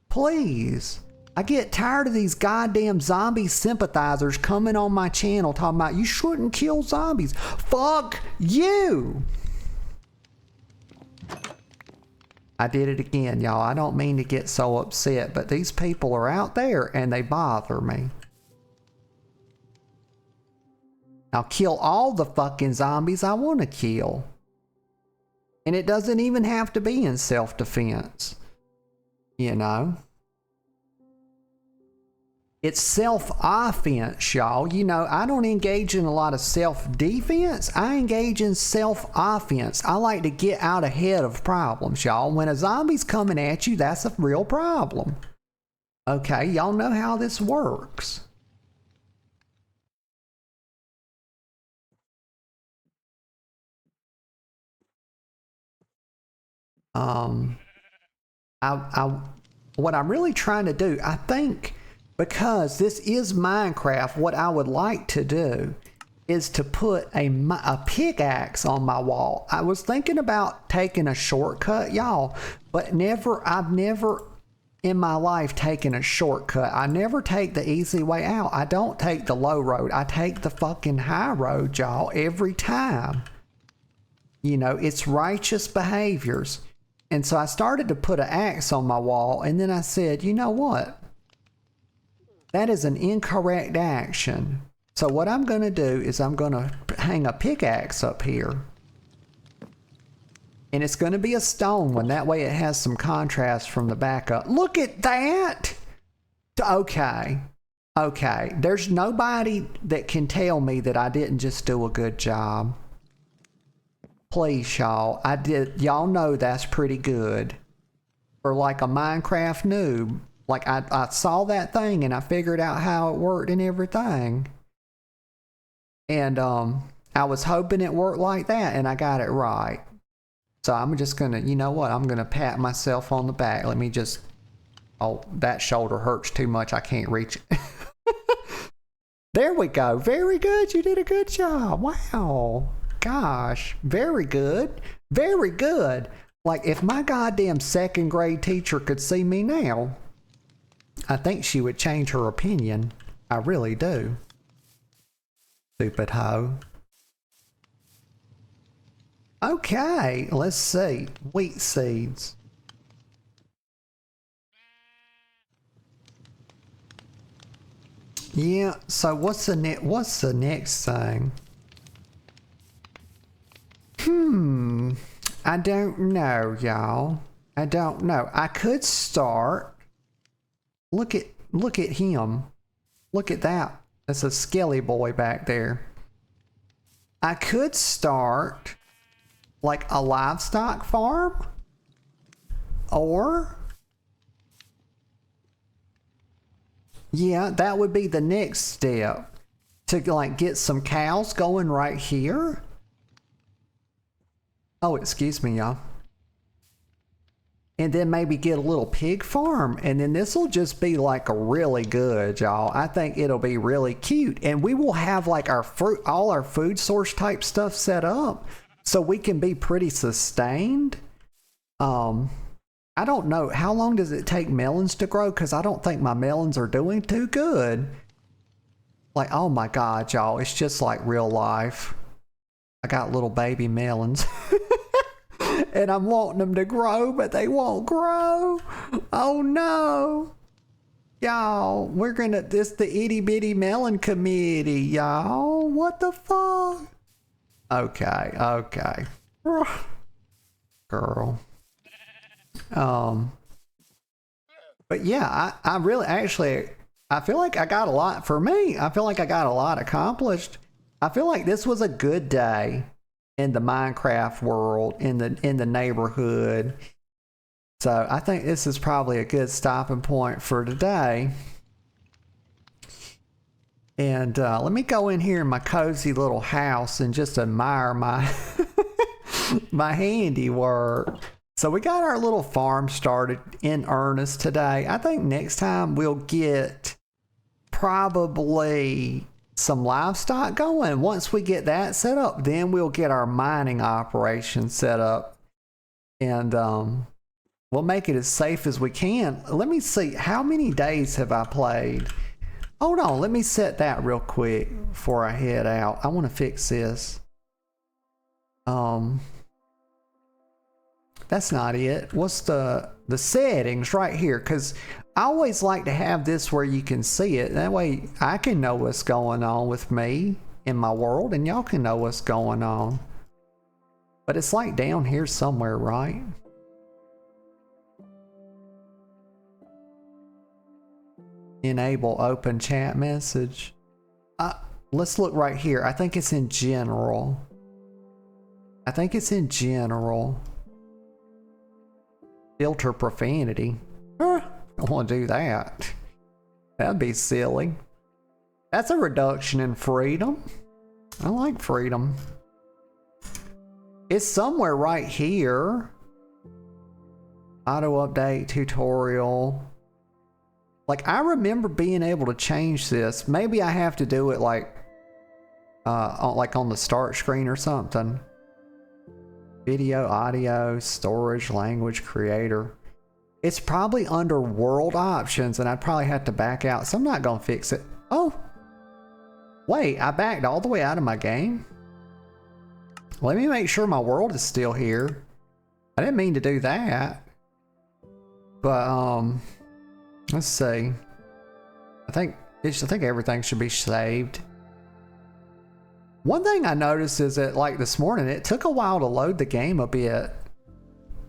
Please. I get tired of these goddamn zombie sympathizers coming on my channel talking about you shouldn't kill zombies. Fuck you. I did it again, y'all. I don't mean to get so upset, but these people are out there and they bother me. I'll kill all the fucking zombies I want to kill. And it doesn't even have to be in self-defense. You know? It's self-offense, y'all. You know, I don't engage in a lot of self-defense. I engage in self-offense. I like to get out ahead of problems, y'all. When a zombie's coming at you, that's a real problem. Okay, y'all know how this works. What I'm really trying to do, I think, because this is Minecraft, what I would like to do is to put a pickaxe on my wall. I was thinking about taking a shortcut, y'all, but I've never in my life taken a shortcut. I never take the easy way out. I don't take the low road. I take the fucking high road, y'all, every time. You know, it's righteous behaviors. And so I started to put an axe on my wall, and then I said, you know what? That is an incorrect action. So what I'm going to do is I'm going to hang a pickaxe up here. And it's going to be a stone one. That way it has some contrast from the back up. Look at that! Okay. Okay. There's nobody that can tell me that I didn't just do a good job. Please, y'all. I did. Y'all know that's pretty good. For like a Minecraft noob. Like I saw that thing and I figured out how it worked and everything. And I was hoping it worked like that and I got it right. So I'm just gonna, you know what? I'm gonna pat myself on the back. Let me just, oh, that shoulder hurts too much. I can't reach it. There we go. Very good. You did a good job. Wow. Gosh, very good. Very good. Like if my goddamn second grade teacher could see me now, I think she would change her opinion. I really do. Stupid hoe. Okay, let's see. Wheat seeds. Yeah, so what's the next thing? I don't know, y'all. I don't know. I could start. Look at him. Look at that. That's a skelly boy back there. I could start like a livestock farm, or yeah, that would be the next step, to like get some cows going right here. Oh, excuse me, y'all. And then maybe get a little pig farm. And then this will just be like a really good, y'all. I think it'll be really cute. And we will have like our fruit, all our food source type stuff set up so we can be pretty sustained. I don't know. How long does it take melons to grow? Because I don't think my melons are doing too good. Like, oh my God, y'all. It's just like real life. I got little baby melons. And I'm wanting them to grow, but they won't grow. Oh no. Y'all, we're gonna, this the itty bitty melon committee, y'all. What the fuck? Okay, okay. Girl. But yeah, I really actually, I feel like I got a lot for me. I feel like I got a lot accomplished. I feel like this was a good day in the Minecraft world, in the neighborhood. So I think this is probably a good stopping point for today. And let me go in here in my cozy little house and just admire my my handiwork. So we got our little farm started in earnest today. I think next time we'll get probably some livestock going. Once we get that set up, then we'll get our mining operation set up, and we'll make it as safe as we can. Let me see, how many days have I played? Hold on, let me set that real quick before I head out. I want to fix this. That's not it. What's the settings right here? Because I always like to have this where you can see it. That way I can know what's going on with me in my world, and y'all can know what's going on. But it's like down here somewhere, right? Enable open chat message. Let's look right here. I think it's in general. I think it's in general. Filter profanity. I don't want to do that. That'd be silly. That's a reduction in freedom. I like freedom. It's somewhere right here. Auto update tutorial. Like, I remember being able to change this. Maybe I have to do it like on the start screen or something. Video, audio, storage, language, creator. It's probably under world options, and I'd probably have to back out, so I'm not gonna fix it. Oh, wait, I backed all the way out of my game. Let me make sure my world is still here. I didn't mean to do that. But let's see. I think everything should be saved. One thing I noticed is that, like this morning, it took a while to load the game a bit.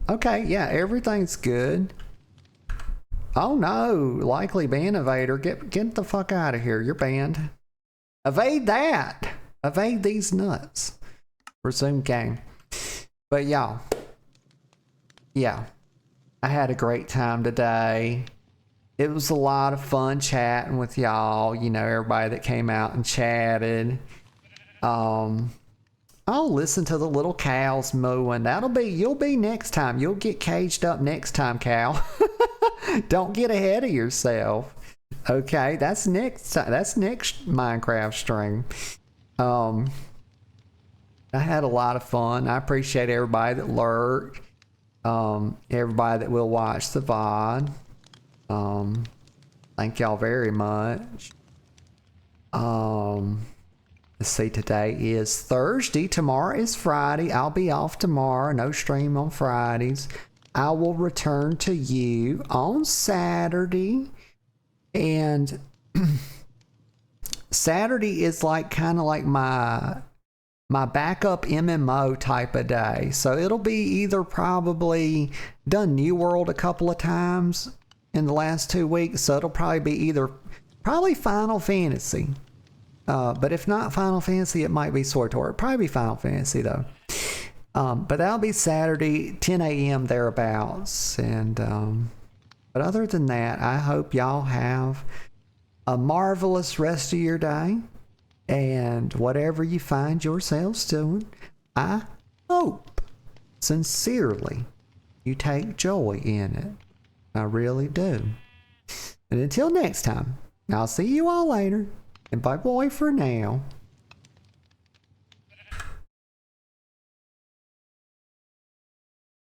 Okay, yeah, everything's good. Oh no, likely ban evader. Get the fuck out of here. You're banned. Evade that. Evade these nuts. Resume game. But y'all, yeah, I had a great time today. It was a lot of fun chatting with y'all. You know, everybody that came out and chatted. I'll listen to the little cows mooing. You'll be next time. You'll get caged up next time, cow. Don't get ahead of yourself. Okay, that's next Minecraft stream. I had a lot of fun. I appreciate everybody that lurked. Everybody that will watch the VOD. Thank y'all very much. Let's see, today is Thursday. Tomorrow is Friday. I'll be off tomorrow. No stream on Fridays. I will return to you on Saturday. And Saturday is like kind of like my backup MMO type of day. So it'll be either probably done New World a couple of times in the last 2 weeks. So it'll probably be probably Final Fantasy. But if not Final Fantasy, it might be SWTOR. It'll probably be Final Fantasy though. But that'll be Saturday, 10 a.m. thereabouts. And but other than that, I hope y'all have a marvelous rest of your day. And whatever you find yourselves doing, I hope sincerely you take joy in it. I really do. And until next time, I'll see you all later. And bye-bye for now.